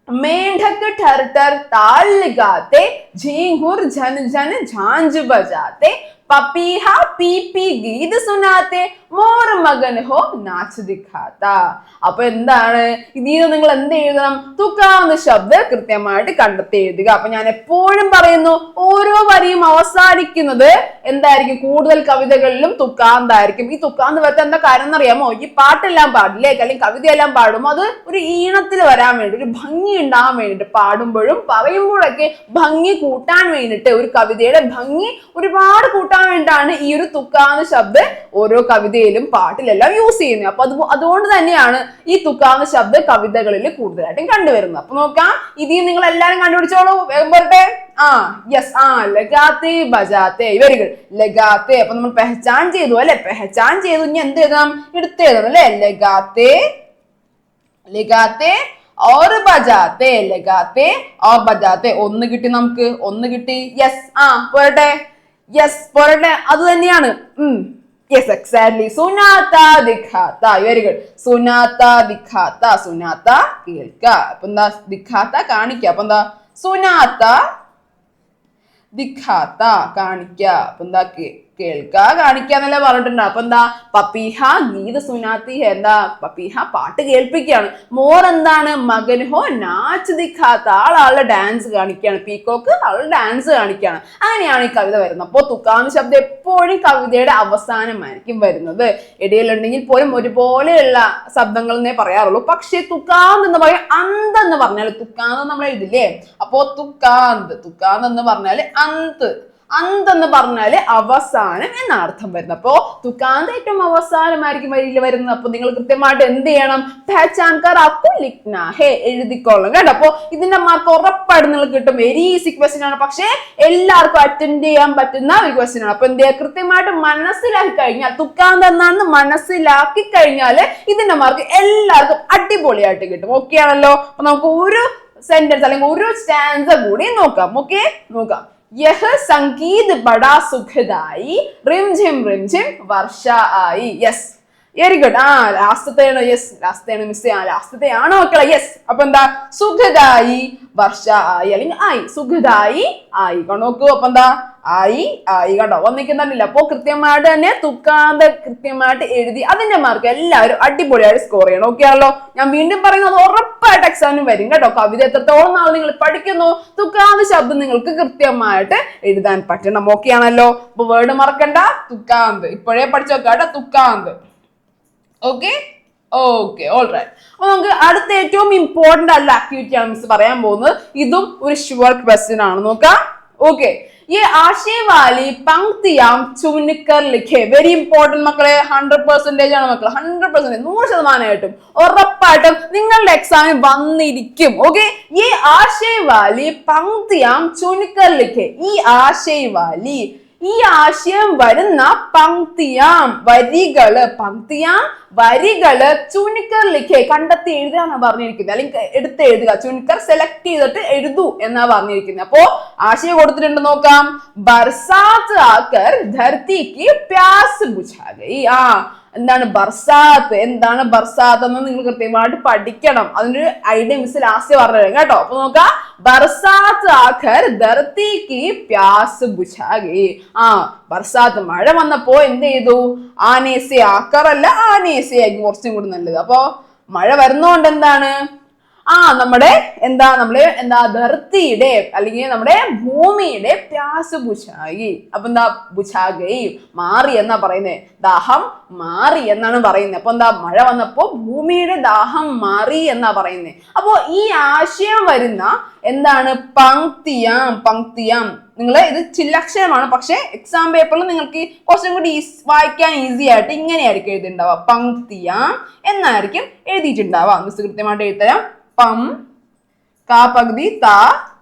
मेंढक ठर ठर ताल लगाते, झींगुर झन झन झांझ बजाते, पपीहा पी पी गीत सुनाते, മോർ മകൻ ഹോ നാച്ച് ദിഖാത്ത. അപ്പൊ എന്താണ് ഇതിൽ നിങ്ങൾ എന്ത് എഴുതണം, തുക്കാന്ത് ശബ്ദം കൃത്യമായിട്ട് കണ്ടെത്തി എഴുതുക. അപ്പൊ ഞാൻ എപ്പോഴും പറയുന്നു, ഓരോ വരിയും അവസാനിക്കുന്നത് എന്തായിരിക്കും, കൂടുതൽ കവിതകളിലും തുക്കാന്തായിരിക്കും. ഈ തുക്കാന്ത് വരുത്താൻ എന്താ കാര്യം എന്നറിയാമോ, ഈ പാട്ടെല്ലാം പാടില്ലേ അല്ലെങ്കിൽ കവിതയെല്ലാം പാടും, അത് ഒരു ഈണത്തിൽ വരാൻ വേണ്ടി, ഒരു ഭംഗി ഉണ്ടാവാൻ വേണ്ടിട്ട്, പാടുമ്പോഴും പറയുമ്പോഴൊക്കെ ഭംഗി കൂട്ടാൻ വേണ്ടിട്ട്, ഒരു കവിതയുടെ ഭംഗി ഒരുപാട് കൂട്ടാൻ വേണ്ടിയിട്ടാണ് ഈ ഒരു തുക്കാന്ത് ശബ്ദം ഓരോ കവിതയിലും പാട്ടിലെല്ലാം യൂസ് ചെയ്യുന്നത്. അപ്പൊ അതുകൊണ്ട് തന്നെയാണ് ഈ തുക്കാന്ത് ശബ്ദം കവിതകളിൽ കൂടുതലായിട്ടും കണ്ടുവരുന്നത്. അപ്പൊ നോക്കാം, ഇതിൽ നിങ്ങൾ എല്ലാരും കണ്ടുപിടിച്ചോളൂ, വേഗം പോരട്ടെ. ലഗാത്തെ ബജാത്തെ, വെരി ഗുഡ്, ലഗാത്തെ. അപ്പൊ നമ്മൾ പെഹചാൻ ചെയ്തു അല്ലെ, പെഹചാൻ ചെയ്തു. ഇനി എന്ത് എഴുതാം, എടുത്തെഴുതണം അല്ലെ, ലഗാത്തെ और बजाते, लगाते और बजाते. ഒന്ന് കിട്ടി, നമുക്ക് ഒന്ന് കിട്ടി. യെസ്, പോരട്ടെ. യെസ്, പോരട്ടെ, അത് തന്നെയാണ്. Yes, exactly. സുനാത്ത ദിഖാത്ത, വെരി ഗുഡ്. സുനാത്ത ദിഖാത്ത, സുനാത്ത കേൾക്ക. അപ്പൊ എന്താ, ദിഖാത്ത കാണിക്ക. അപ്പൊ എന്താ, സുനാത്ത ദിഖാത്ത കാണിക്ക. അപ്പൊ എന്താ, കേൾക്ക കാണിക്കുക എന്നല്ലേ പറഞ്ഞിട്ടുണ്ട്. അപ്പൊ എന്താ, പപ്പീഹ ഗീത് സുനാത്തി ഹെ, എന്താ പപ്പീഹ പാട്ട് കേൾപ്പിക്കുകയാണ്. മോർ എന്താണ്, മകൻ ഹോ നാച്ച് ദിഖാത്ത, ആളുടെ ഡാൻസ് കാണിക്കുകയാണ്. പീക്കോക്ക് ആളുടെ ഡാൻസ് കാണിക്കുകയാണ്. അങ്ങനെയാണ് ഈ കവിത വരുന്നത്. അപ്പോൾ തുക്കാന്ത് ശബ്ദം എപ്പോഴും കവിതയുടെ അവസാനമായിരിക്കും വരുന്നത്. ഇടയിലുണ്ടെങ്കിൽ പോലും ഒരുപോലെയുള്ള ശബ്ദങ്ങൾ എന്നേ പറയാറുള്ളൂ. പക്ഷെ തുക്കാന്ത് എന്ന് പറയാൻ അന്ത് എന്ന് പറഞ്ഞാൽ, തുക്കാന്ത് നമ്മൾ എഴുതില്ലേ, അപ്പോ തുക്കാന്ത് എന്ന് പറഞ്ഞാല് അന്ത് എന്ന് പറഞ്ഞാല് അവസാനം എന്നാണ് അർത്ഥം വരുന്നത്. അപ്പോ തുക്കാന്ത ഏറ്റവും അവസാനമായിരിക്കും വരിയിൽ വരുന്നത്. അപ്പൊ നിങ്ങൾ കൃത്യമായിട്ട് എന്ത് ചെയ്യണം? പെഹചാൻകർ ആപ്കോ ലിഖ്നാ ഹേ, എഴുതിക്കോളണം കേട്ടോ. അപ്പൊ ഇതിന്റെ മാർക്ക് ഉറപ്പായിട്ട് നിങ്ങൾക്ക് കിട്ടും. വെരി ഈസി ക്വസ്റ്റ്യൻ ആണ്, പക്ഷേ എല്ലാവർക്കും അറ്റൻഡ് ചെയ്യാൻ പറ്റുന്ന ഒരു ക്വസ്റ്റ്യൻ ആണ്. അപ്പൊ എന്ത് ചെയ്യുക? കൃത്യമായിട്ട് മനസ്സിലാക്കി കഴിഞ്ഞാൽ, തുക്കാന്ത എന്നാണെന്ന് മനസ്സിലാക്കി കഴിഞ്ഞാല് ഇതിന്റെ മാർക്ക് എല്ലാവർക്കും അടിപൊളിയായിട്ട് കിട്ടും. ഓക്കെ ആണല്ലോ? അപ്പൊ നമുക്ക് ഒരു സെന്റൻസ് അല്ലെങ്കിൽ ഒരു സ്റ്റാൻസ കൂടി നോക്കാം. ഓക്കെ, നോക്കാം. യഹ് സംഗീത് ബഡാ സുഖദായി റിംझिम റിംझिम വർഷ ആയി. Yes, very good. ലാസ്റ്റത്തെയാണ്. യെസ്, ലാസ്റ്റത്തെയാണ് മിസ്. ലാസ്റ്റത്തെയാണോ മക്കളെ? യെസ്. അപ്പൊ എന്താ? സുഖദായി വർഷ ആയി അല്ലെങ്കിൽ ആയി, സുഖദായി ആയി. നോക്കൂ, അപ്പൊ എന്താ? ആയി ആയി കണ്ടോ, വന്നിക്കുന്നില്ല. അപ്പൊ കൃത്യമായിട്ട് തന്നെ തുക്കാന്ത കൃത്യമായിട്ട് എഴുതി അതിന്റെ മാർക്ക് എല്ലാവരും അടിപൊളിയായിട്ട് സ്കോർ ചെയ്യണം. ഓക്കെ ആണല്ലോ? ഞാൻ വീണ്ടും പറയുന്നത് ഉറപ്പായിട്ട് എക്സാമിന് വരും കേട്ടോ. കവിത എത്രത്തോളം നാൾ നിങ്ങൾ പഠിക്കുന്നു, തുക്കാന്ത ശബ്ദം നിങ്ങൾക്ക് കൃത്യമായിട്ട് എഴുതാൻ പറ്റണം. ഓക്കെ ആണല്ലോ? അപ്പൊ വേർഡ് മറക്കണ്ട, തുക്കാന്ത് ഇപ്പോഴേ പഠിച്ചു വെക്കാം കേട്ടോ, തുക്കാന്ത്. Okay okay, all right. അപ്പൊ നമുക്ക് അടുത്ത ഏറ്റവും ഇമ്പോർട്ടന്റ് ആയിട്ടുള്ള ആക്ടിവിറ്റി ആണ് മിസ് പറയാൻ പോകുന്നത്. ഇതും ഒരു ഷുവർ ക്വസ്റ്റ്യൻ ആണ്. നോക്കാം. ഓക്കെ, ये आशय वाली पंक्तियां चुनकर लिखे. വെരി ഇമ്പോർട്ടന്റ് മക്കളെ. 100% ആണ് മക്കളെ. 100%, 100% ഉറപ്പായിട്ടും നിങ്ങളുടെ എക്സാമിൽ വന്നിരിക്കും. ഓക്കെ, ये आशय वाली पंक्तियां चुनकर लिखे. ഈ ആശയ വാലി, ഈ ആശയം വരുന്ന പങ്ക്തിയാം വരികള്, പങ്ക്തിയാം വരികള് ചുനിക്കർ ലിഖേ കണ്ടെത്തി എഴുതാന്നാ പറഞ്ഞിരിക്കുന്നത്, അല്ലെങ്കിൽ എടുത്ത് എഴുതുക. ചുനിക്കർ സെലക്ട് ചെയ്തിട്ട് എഴുതൂ എന്നാ പറഞ്ഞിരിക്കുന്നത്. അപ്പോ ആശയം കൊടുത്തിട്ടുണ്ട്, നോക്കാം. ബർസാത്ത് ആക്കർ ധർത്തിക്ക് പ്യാസ് ബുझा गई. എന്താണ് ബർസാത്ത്? എന്താണ് ബർസാത്ത് എന്ന് നിങ്ങൾ കൃത്യമായിട്ട് പഠിക്കണം. അതിനൊരു ഐഡിയ മിസ് ലാസ്റ്റ് പറഞ്ഞു കേട്ടോ. അപ്പൊ നോക്കാം. ബർസാത്ത് ആഖർ ധർത്തിക്ക് പ്യാസ് ബുझा गई. ബർസാത്ത് മഴ വന്നപ്പോ എന്ത് ചെയ്തു? ആനേസെ ആക്കർ അല്ല, ആനേസെ ആയിരിക്കും കുറച്ചും കൂടി നല്ലത്. അപ്പൊ മഴ വരുന്നോണ്ട് എന്താണ്? നമ്മുടെ ധർത്തിയുടെ അല്ലെങ്കിൽ നമ്മുടെ ഭൂമിയുടെ പ്യാസ് ബുझായി. അപ്പൊ എന്താ? ബുझാഗൈ, മാറി എന്നാ പറയുന്നത്. ദാഹം മാറി എന്നാണ് പറയുന്നത്. അപ്പൊ എന്താ? മഴ വന്നപ്പോ ഭൂമിയുടെ ദാഹം മാറി എന്നാ പറയുന്നത്. അപ്പോ ഈ ആശയം വരുന്ന എന്താണ്? പങ്ക്തിയാം. പങ്ക്തിയാം നിങ്ങൾ ഇത് ചില്ലക്ഷരമാണ്, പക്ഷെ എക്സാം പേപ്പറിൽ നിങ്ങൾക്ക് കുറച്ചും കൂടി വായിക്കാൻ ഈസി ആയിട്ട് ഇങ്ങനെയായിരിക്കും എഴുതിണ്ടാവുക. പങ്ക്തിയാം എന്നായിരിക്കും എഴുതിയിട്ടുണ്ടാവുക. മിസ് കൃത്യമായിട്ട് എഴുതരാം. പം കാ പകുതി താ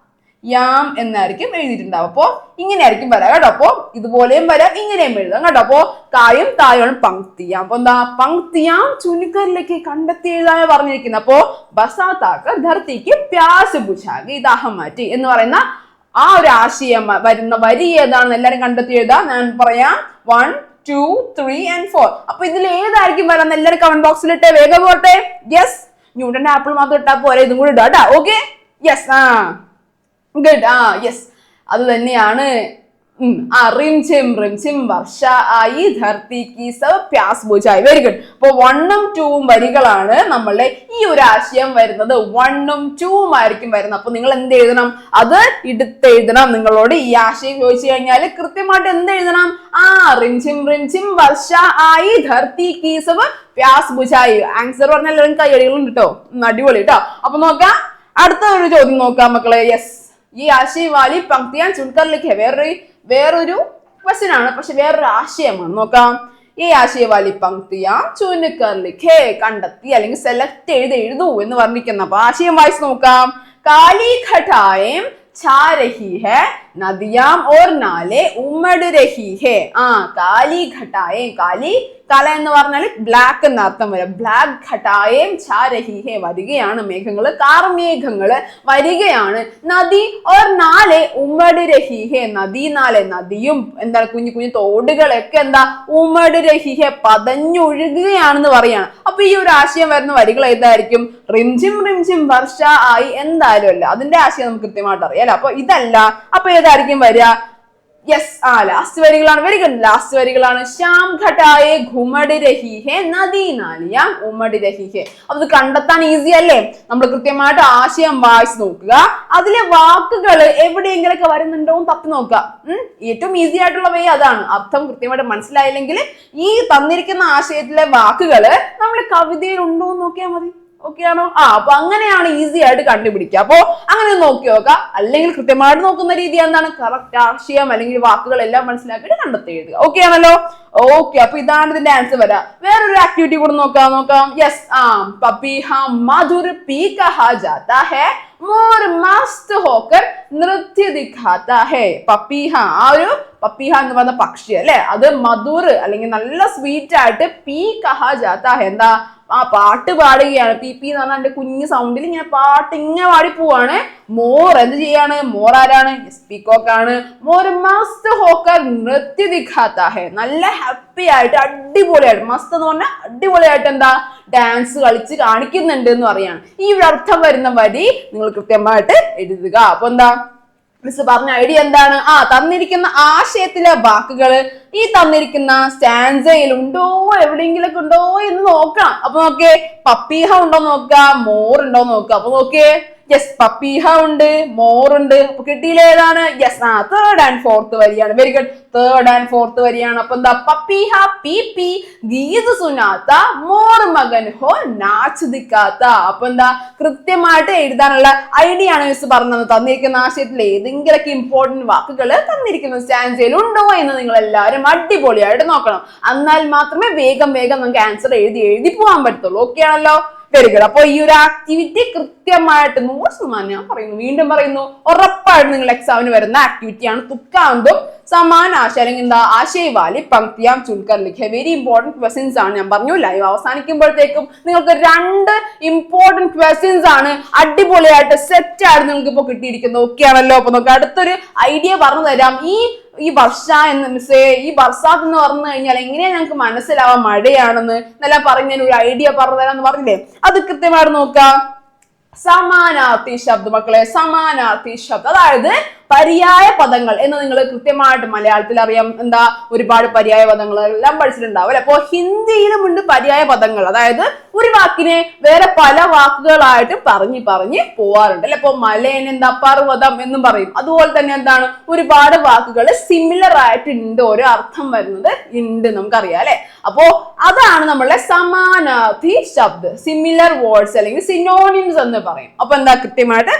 യാം എന്നായിരിക്കും എഴുതിയിട്ടുണ്ടാവും. അപ്പോ ഇങ്ങനെയായിരിക്കും വരാം കേട്ടോ. അപ്പോ ഇതുപോലെയും വരാം, ഇങ്ങനെയും എഴുതാം കേട്ടോ. അപ്പോ കായും തായാണ് പങ്ക്തിയാം. അപ്പൊ എന്താ? പങ്ക്തിയാം ചുനിക്കറിലേക്ക് കണ്ടെത്തി എഴുതാൻ പറഞ്ഞിരിക്കുന്നത്. അപ്പോ ബസാത്താക്കർ ധർത്തിക്ക് പ്യാസ് ബുझा गई, ദാഹം മാറ്റി എന്ന് പറയുന്ന ആ ഒരു ആശയം വരുന്ന വരി ഏതാണെന്ന് എല്ലാരും കണ്ടെത്തി എഴുതാം. ഞാൻ പറയാം. 1, 2, 3 and 4. അപ്പൊ ഇതിൽ ഏതായിരിക്കും വരാന്ന് എല്ലാരും കമന്റ് ബോക്സിൽ ഇട്ടേ, വേഗം പോട്ടെ. യെസ്, ന്യൂട്ടന്റെ ആപ്പിൾ മാത്രം ഇട്ടാ പോരെ, ഇതും കൂടി ഇടാ. Okay, yes, good. യെസ്, അത് തന്നെയാണ്. റിംझिम റിംझिम വർഷ ആയി ധർത്തിക്ക് സബ് പ്യാസ് ബുझായി. Very good. അപ്പൊ 1ഉം 2ഉം വരികളാണ് നമ്മളുടെ ഈ ഒരു ആശയം വരുന്നത്. 1ഉം 2ഉം ആയിരിക്കും വരുന്നത്. അപ്പൊ നിങ്ങൾ എന്ത് എഴുതണം? അത് എടുത്തെഴുതണം. നിങ്ങളോട് ഈ ആശയം ചോദിച്ചു കഴിഞ്ഞാൽ കൃത്യമായിട്ട് എന്ത് എഴുതണം? റിംझिम റിംझिम വർഷ ആയി ധർത്തിക്ക് സബ് പ്യാസ് ബുझായി. ആൻസർ പറഞ്ഞാൽ എല്ലാവരും കൈയടികളും കിട്ടോ. അടിപൊളി കേട്ടോ. അപ്പൊ നോക്കാം, അടുത്ത ഒരു ചോദ്യം നോക്കാം മക്കളെ. യെസ്, ഈ ആശയ വാലി പങ്ക്തിയാൻ ചുൻകർ ലിഖേ. വേറൊരു ക്വസ്റ്റ്യൻ ആണ്, പക്ഷെ വേറൊരു ആശയമാണ്. നോക്കാം. ഈ ആശയ വാലി പങ്ക്തിയാൻ ചുൻകർ ലിഖേ കണ്ടെത്തി അല്ലെങ്കിൽ സെലക്ട് എഴുതൂ എന്ന് പറഞ്ഞിരിക്കുന്ന. അപ്പൊ ആശയം വായിച്ച് നോക്കാം. കാലി ഘട്ടായം छा रही है, नदियां और नाले उमड़ रही है. കാലി ഘട്ടായം. കാലി കല എന്ന് പറഞ്ഞാൽ ബ്ലാക്ക് എന്ന അർത്ഥം വരും. ബ്ലാക്ക് ഘട്ടായം ഛാ രഹി ഹേ, വരികയാണ് മേഘങ്ങള്, കാർമേഘങ്ങള് വരികയാണ്. നദി ഓർ നാലെ ഉമട് രഹി ഹേ, നദി നാലെ നദിയും എന്താണ് കുഞ്ഞു കുഞ്ഞു തോടുകളൊക്കെ എന്താ ഉമട് രഹി ഹേ, പതഞ്ഞൊഴുകുകയാണെന്ന് പറയാണ്. അപ്പൊ ഈ ഒരു ആശയം വരുന്ന വരികൾ ഏതായിരിക്കും? റിംझिम റിംझिम വർഷ ആയി എന്തായാലും അല്ല, അതിന്റെ ആശയം നമുക്ക് കൃത്യമായിട്ട് അറിയാലോ. അപ്പൊ ഇതല്ല. അപ്പൊ ഏതായിരിക്കും വരിക? യെസ്, ലാസ്റ്റ് വരികളാണ്. വെരി ഗുഡ്, ലാസ്റ്റ് വരികളാണ്. ശ്യാം ഘട്ടായെ ഘുമട് രഹി ഹേ നദി നാലിയാം ഉമട് രഹി ഹേ. അപ്പൊ ഇത് കണ്ടെത്താൻ ഈസി അല്ലേ? നമ്മൾ കൃത്യമായിട്ട് ആശയം വായിച്ച് നോക്കുക. അതിലെ വാക്കുകൾ എവിടെയെങ്കിലൊക്കെ വരുന്നുണ്ടോ എന്ന് തപ്പി നോക്കുക. ഏറ്റവും ഈസി ആയിട്ടുള്ള വേ അതാണ്. അർത്ഥം കൃത്യമായിട്ട് മനസ്സിലായില്ലെങ്കിൽ ഈ തന്നിരിക്കുന്ന ആശയത്തിലെ വാക്കുകൾ നമ്മുടെ കവിതയിൽ ഉണ്ടോ എന്ന് നോക്കിയാൽ മതി. ഓക്കെ ആണോ? അപ്പൊ അങ്ങനെയാണ് ഈസി ആയിട്ട് കണ്ടുപിടിക്കുക. അപ്പൊ അങ്ങനെ നോക്കി നോക്കുക. അല്ലെങ്കിൽ കൃത്യമായിട്ട് നോക്കുന്ന രീതി എന്താണ്? കറക്റ്റ് ആശയം അല്ലെങ്കിൽ വാക്കുകൾ എല്ലാം മനസ്സിലാക്കിയിട്ട് കണ്ടെത്തി എഴുതുക. ഓക്കെ ആണല്ലോ? ഓക്കെ, അപ്പൊ ഇതാണ് ഇതിന്റെ ആൻസർ വരാം. വേറൊരു ആക്ടിവിറ്റി കൂടെ നോക്കാം. യെസ്, പപ്പീഹാ മധുർ പീ കഹാ ജാതാ ഹൈ, മോർ മസ്ത് ഹോക്കർ നൃത്യ ദിഖാതാ ഹൈ. പപ്പീഹ, ആ ഒരു പപ്പീഹ എന്ന് പറഞ്ഞ പക്ഷി അല്ലെ, അത് മധുർ അല്ലെങ്കിൽ നല്ല സ്വീറ്റ് ആയിട്ട് പീ കഹാ ജാതാ ഹൈ, എന്താ പാട്ട് പാടുകയാണ്. പി പി എന്ന് പറഞ്ഞാൽ എന്റെ കുഞ്ഞു സൗണ്ടിൽ ഇങ്ങനെ പാട്ട് ഇങ്ങനെ പാടി പോവാണ്. മോർ എന്ത് ചെയ്യാണ്? മോർ ആരാണ്? പീകോക്ക് ആണ്. മോർ മസ്ത് ഹോക്കർ നൃത്യ ദിഖാതാ ഹൈ, നല്ല ഹാപ്പി ആയിട്ട് അടിപൊളിയായിട്ട്, മസ്ത് എന്ന് പറഞ്ഞാൽ അടിപൊളിയായിട്ട് എന്താ ഡാൻസ് കളിച്ച് കാണിക്കുന്നുണ്ട് എന്ന് പറയാണ്. ഈ ഒരു അർത്ഥം വരുന്ന വരി നിങ്ങൾ കൃത്യമായിട്ട് എഴുതുക. അപ്പൊ എന്താ മിസ് പറഞ്ഞ ഐഡിയ എന്താണ്? തന്നിരിക്കുന്ന ആശയത്തിലെ വാക്കുകൾ ഈ തന്നിരിക്കുന്ന സ്റ്റാൻസയിൽ ഉണ്ടോ, എവിടെയെങ്കിലൊക്കെ ഉണ്ടോ എന്ന് നോക്കണം. അപ്പൊ നോക്കിയേ, പപ്പീഹ ഉണ്ടോ നോക്കുക, മോർ ഉണ്ടോ നോക്കുക. അപ്പൊ നോക്കിയേ, യെസ്, പപ്പീഹ ഉണ്ട്, മോർ ഉണ്ട്. അപ്പൊ കിട്ടിയില്ല ഏതാണ്? യെസ്, തേർഡ് ആൻഡ് ഫോർത്ത് വരിയാണ്. Very good, third and fourth വരിയാണ്. അപ്പൊ എന്താ? പപ്പീഹ പി പി ഗീത് സുനാത്ത, മോർ മകൻ ഹോ നാച്ച് ദിക്കാത്ത. അപ്പൊ എന്താ? കൃത്യമായിട്ട് എഴുതാനുള്ള ഐഡിയ ആണ് മിസ് പറഞ്ഞത്. തന്നിരിക്കുന്ന ആശയത്തിൽ ഏതെങ്കിലൊക്കെ ഇമ്പോർട്ടന്റ് വാക്കുകൾ തന്നിരിക്കുന്ന സ്റ്റാൻസയിൽ ഉണ്ടോ എന്ന് നിങ്ങൾ എല്ലാവരും അടിപൊളിയായിട്ട് നോക്കണം. എന്നാൽ മാത്രമേ വേഗം നമുക്ക് ആൻസർ എഴുതി പോകാൻ പറ്റത്തുള്ളൂ. ഓക്കെ ആണല്ലോ? Very good. അപ്പൊ ഈ ഒരു ആക്ടിവിറ്റി കൃത്യമായിട്ട് 100% ഞാൻ പറയുന്നു, വീണ്ടും പറയുന്നു, ഉറപ്പായിട്ട് നിങ്ങൾ എക്സാമിന് വരുന്ന ആക്ടിവിറ്റിയാണ്. തുക്കാന്തും സമാന ആശയ അല്ലെങ്കിൽ എന്താ ആശയവാലി പങ്ക്തിയാം ചുൻകർ ലിഖേ. വെരി ഇമ്പോർട്ടന്റ് ക്വസ്റ്റ്യൻസ് ആണ്. ഞാൻ പറഞ്ഞു ലൈവ് അവസാനിക്കുമ്പോഴത്തേക്കും നിങ്ങൾക്ക് 2 ഇമ്പോർട്ടന്റ് ക്വസ്റ്റ്യൻസ് ആണ് അടിപൊളിയായിട്ട് സെറ്റ് ആയിട്ട് നിങ്ങൾക്ക് ഇപ്പൊ കിട്ടിയിരിക്കുന്നത്. ഓക്കെ ആണല്ലോ? അപ്പൊ നമുക്ക് അടുത്തൊരു ഐഡിയ പറഞ്ഞു തരാം. ഈ വർഷ എന്ന് മിസ്സേ, ഈ ബർസാത്ത് എന്ന് പറഞ്ഞു കഴിഞ്ഞാൽ എങ്ങനെയാ ഞങ്ങൾക്ക് മനസ്സിലാവാൻ മഴയാണെന്ന് എന്നെല്ലാം പറഞ്ഞ ഒരു ഐഡിയ പറഞ്ഞു തരാന്ന് പറഞ്ഞില്ലേ, അത് കൃത്യമായിട്ട് നോക്കാം. സമാനാർത്ഥി ശബ്ദം മക്കളെ, സമാനാർത്ഥി ശബ്ദം, അതായത് പര്യായ പദങ്ങൾ എന്ന് നിങ്ങൾ കൃത്യമായിട്ട് മലയാളത്തിൽ അറിയാം. എന്താ? ഒരുപാട് പര്യായ പദങ്ങൾ എല്ലാം പഠിച്ചിട്ടുണ്ടാവും അല്ലെ. അപ്പൊ ഹിന്ദിയിലും ഉണ്ട് പര്യായ പദങ്ങൾ, അതായത് ഒരു വാക്കിനെ വേറെ പല വാക്കുകളായിട്ട് പറഞ്ഞ് പോവാറുണ്ട് അല്ലെ. അപ്പൊ മലേനെ എന്താ പർവ്വതം എന്നും പറയും. അതുപോലെ തന്നെ എന്താണ്, ഒരുപാട് വാക്കുകൾ സിമിലർ ആയിട്ട് ഉണ്ട്, ഓരോ അർത്ഥം വരുന്നത് ഉണ്ട്, നമുക്കറിയാം അല്ലെ. അപ്പോ അതാണ് നമ്മളുടെ സമാനാർത്ഥി ശബ്ദം, സിമിലർ വേർഡ്സ് അല്ലെങ്കിൽ സിനോണിംസ് എന്ന് പറയും. അപ്പൊ എന്താ കൃത്യമായിട്ട്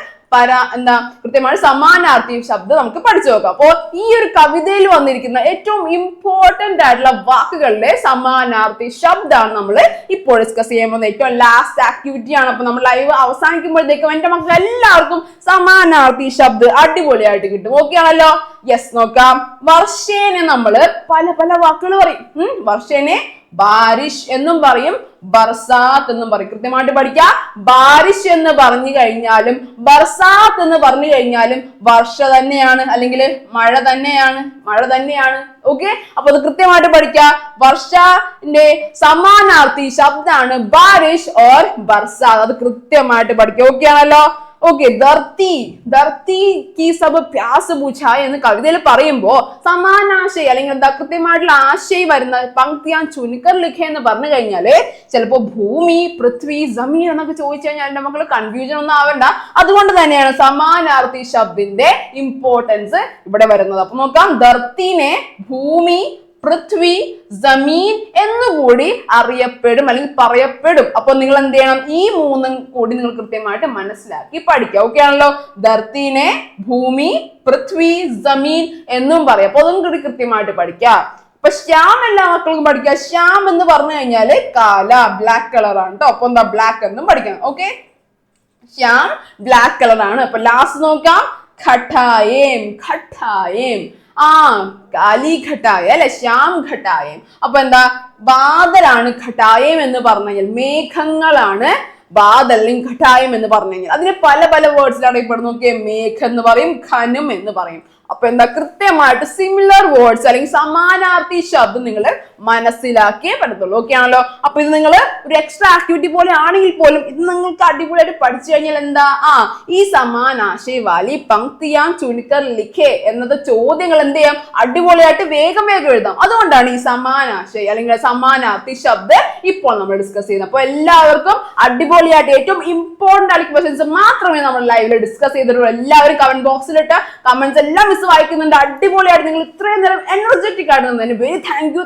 കൃത്യമായിട്ട് സമാനാർത്ഥി ശബ്ദം നമുക്ക് പഠിച്ചു നോക്കാം. അപ്പോ ഈ ഒരു കവിതയിൽ വന്നിരിക്കുന്ന ഏറ്റവും ഇമ്പോർട്ടന്റ് ആയിട്ടുള്ള വാക്കുകളിലെ സമാനാർത്ഥി ശബ്ദമാണ് നമ്മൾ ഇപ്പോൾ ഡിസ്കസ് ചെയ്യാൻ പോകുന്ന ഏറ്റവും ലാസ്റ്റ് ആക്ടിവിറ്റി ആണ്. അപ്പൊ നമ്മൾ ലൈവ് അവസാനിക്കുമ്പോഴത്തേക്കും എന്റെ മക്കൾ എല്ലാവർക്കും സമാനാർത്ഥി ശബ്ദം അടിപൊളിയായിട്ട് കിട്ടും. ഓക്കെ ആണല്ലോ? യെസ്, നോക്കാം. വർഷേനെ നമ്മള് പല വാക്കുകൾ പറയും. വർഷേനെ ബാരിഷ് എന്നും പറയും, ബർസാത്ത് എന്നും പറയും. കൃത്യമായിട്ട് പഠിക്കാം. ബാരിഷ് എന്ന് പറഞ്ഞു കഴിഞ്ഞാലും ബർസാത്ത് എന്ന് പറഞ്ഞു കഴിഞ്ഞാലും വർഷ തന്നെയാണ്, അല്ലെങ്കിൽ മഴ തന്നെയാണ്. ഓക്കെ, അപ്പൊ അത് കൃത്യമായിട്ട് പഠിക്കാം. വർഷന്റെ സമാനാർത്ഥി ശബ്ദമാണ് ബാരിഷ് ഓർ ബർസാത്ത്. അത് കൃത്യമായിട്ട് പഠിക്കാം. ഓക്കെ ആണല്ലോ? ഓക്കെ, ധർത്തി കി സബ് പ്യാസ് ബുझായ എന്ന് കവിതയിൽ പറയുമ്പോ സമാനാശയം അല്ലെങ്കിൽ എന്താ കൃത്യമായിട്ടുള്ള ആശയം വരുന്ന പങ്ക്തിയാൻ ചുനിക്കർ ലിഖേ എന്ന് പറഞ്ഞു കഴിഞ്ഞാല് ചിലപ്പോ ഭൂമി, പൃഥ്വി, ജമീൻ എന്നൊക്കെ ചോദിച്ചു കഴിഞ്ഞാൽ എന്റെ മക്കള് കൺഫ്യൂഷൻ ഒന്നും ആവണ്ട. അതുകൊണ്ട് തന്നെയാണ് സമാനാർത്ഥി ശബ്ദിന്റെ ഇമ്പോർട്ടൻസ് ഇവിടെ വരുന്നത്. അപ്പൊ നോക്കാം. ധർത്തിനെ ഭൂമി, പൃഥ്വി, ജമീൻ എന്നുകൂടി അറിയപ്പെടും അല്ലെങ്കിൽ പറയപ്പെടും. അപ്പൊ നിങ്ങൾ എന്ത് ചെയ്യണം? ഈ 3 കൂടി നിങ്ങൾ കൃത്യമായിട്ട് മനസ്സിലാക്കി പഠിക്കുക. ഓക്കെ ആണല്ലോ? ധർത്തിനെ ഭൂമി, പൃഥ്വി, ജമീൻ എന്നും പറയും. അപ്പൊ അതും കൂടി കൃത്യമായിട്ട് പഠിക്കുക. അപ്പൊ ശ്യാം എല്ലാ മക്കൾക്കും പഠിക്കുക. ശ്യാം എന്ന് പറഞ്ഞു കഴിഞ്ഞാല് കാല, ബ്ലാക്ക് കളർ ആണ് കേട്ടോ. അപ്പൊ എന്താ? ബ്ലാക്ക് എന്നും പഠിക്കണം. ഓക്കെ, ശ്യാം ബ്ലാക്ക് കളർ ആണ്. അപ്പൊ ലാസ്റ്റ് നോക്കാം. ഘട്ടായേം, കാലി ഘട്ടായ അല്ലെ, ശ്യാം ഘട്ടായം. അപ്പൊ എന്താ? ബാദലാണ് ഘട്ടായം എന്ന് പറഞ്ഞു കഴിഞ്ഞാൽ, മേഘങ്ങളാണ് ബാദൽ അല്ലെങ്കിൽ ഘട്ടായം എന്ന് പറഞ്ഞു കഴിഞ്ഞാൽ. അതിന് പല വേർഡ്സിലാണ് അറിയപ്പെടുന്നത്. നോക്കിയേ, മേഘ എന്ന് പറയും, ഘനം എന്ന് പറയും. അപ്പൊ എന്താ? കൃത്യമായിട്ട് സിമിലർ വേർഡ്സ് അല്ലെങ്കിൽ സമാനാർത്ഥി ശബ്ദം നിങ്ങൾ മനസ്സിലാക്കിയേ പറ്റത്തുള്ളൂ. ഓക്കെ ആണല്ലോ? അപ്പൊ ഇത് നിങ്ങൾ ഒരു എക്സ്ട്രാ ആക്ടിവിറ്റി പോലെ ആണെങ്കിൽ പോലും ഇത് നിങ്ങൾക്ക് അടിപൊളിയായിട്ട് പഠിച്ചു കഴിഞ്ഞാൽ എന്താ, ഈ സമാനാശയ വാലി പങ്ക്തിയാം ചുനിക്കർ ലിഖേ എന്നത് ചോദ്യങ്ങൾ എന്ത് ചെയ്യാം? അടിപൊളിയായിട്ട് വേഗം എഴുതാം. അതുകൊണ്ടാണ് ഈ സമാനാശയ അല്ലെങ്കിൽ സമാനാർത്ഥി ശബ്ദം ഇപ്പോൾ നമ്മൾ ഡിസ്കസ് ചെയ്യുന്നത്. അപ്പൊ എല്ലാവർക്കും അടിപൊളിയായിട്ട് ഏറ്റവും ഇമ്പോർട്ടന്റ് ആയിട്ടുള്ള ക്വസ്റ്റ്യൻസ് മാത്രമേ നമ്മൾ ലൈവിൽ ഡിസ്കസ് ചെയ്തിട്ടുള്ളൂ. എല്ലാവരും കമന്റ് ബോക്സിലിട്ട് കമന്റ്സ് എല്ലാം ആൻസേഴ്സ് വായിക്കുന്നുണ്ട്. അടിപൊളിയായിട്ട് നിങ്ങൾ ഇത്രയും നേരം എനർജറ്റിക് ആയിട്ട് നിന്നതിന്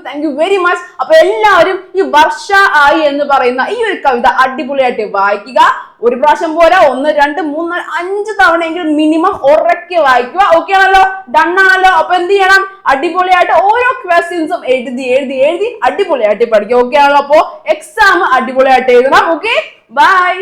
താങ്ക് യു വെരി മച്ച്. അപ്പൊ എല്ലാവരും ഈ വർഷ ആയി എന്ന് പറയുന്ന ഈ ഒരു കവിത അടിപൊളിയായിട്ട് വായിക്കുക. ഒരു പ്രാവശ്യം പോരാ, 1, 2, 3, 5 തവണയെങ്കിലും മിനിമം ഉറക്കെ വായിക്കുക. ഓക്കെ ആണല്ലോ? ഡൺ ആണല്ലോ? അപ്പൊ എന്ത് ചെയ്യണം? അടിപൊളിയായിട്ട് ഓരോ ക്വസ്റ്റ്യൻസും എഴുതി അടിപൊളിയായിട്ട് പഠിക്കുക. ഓക്കെ ആണല്ലോ? അപ്പൊ എക്സാം അടിപൊളിയായിട്ട് എഴുതണം. Okay, by.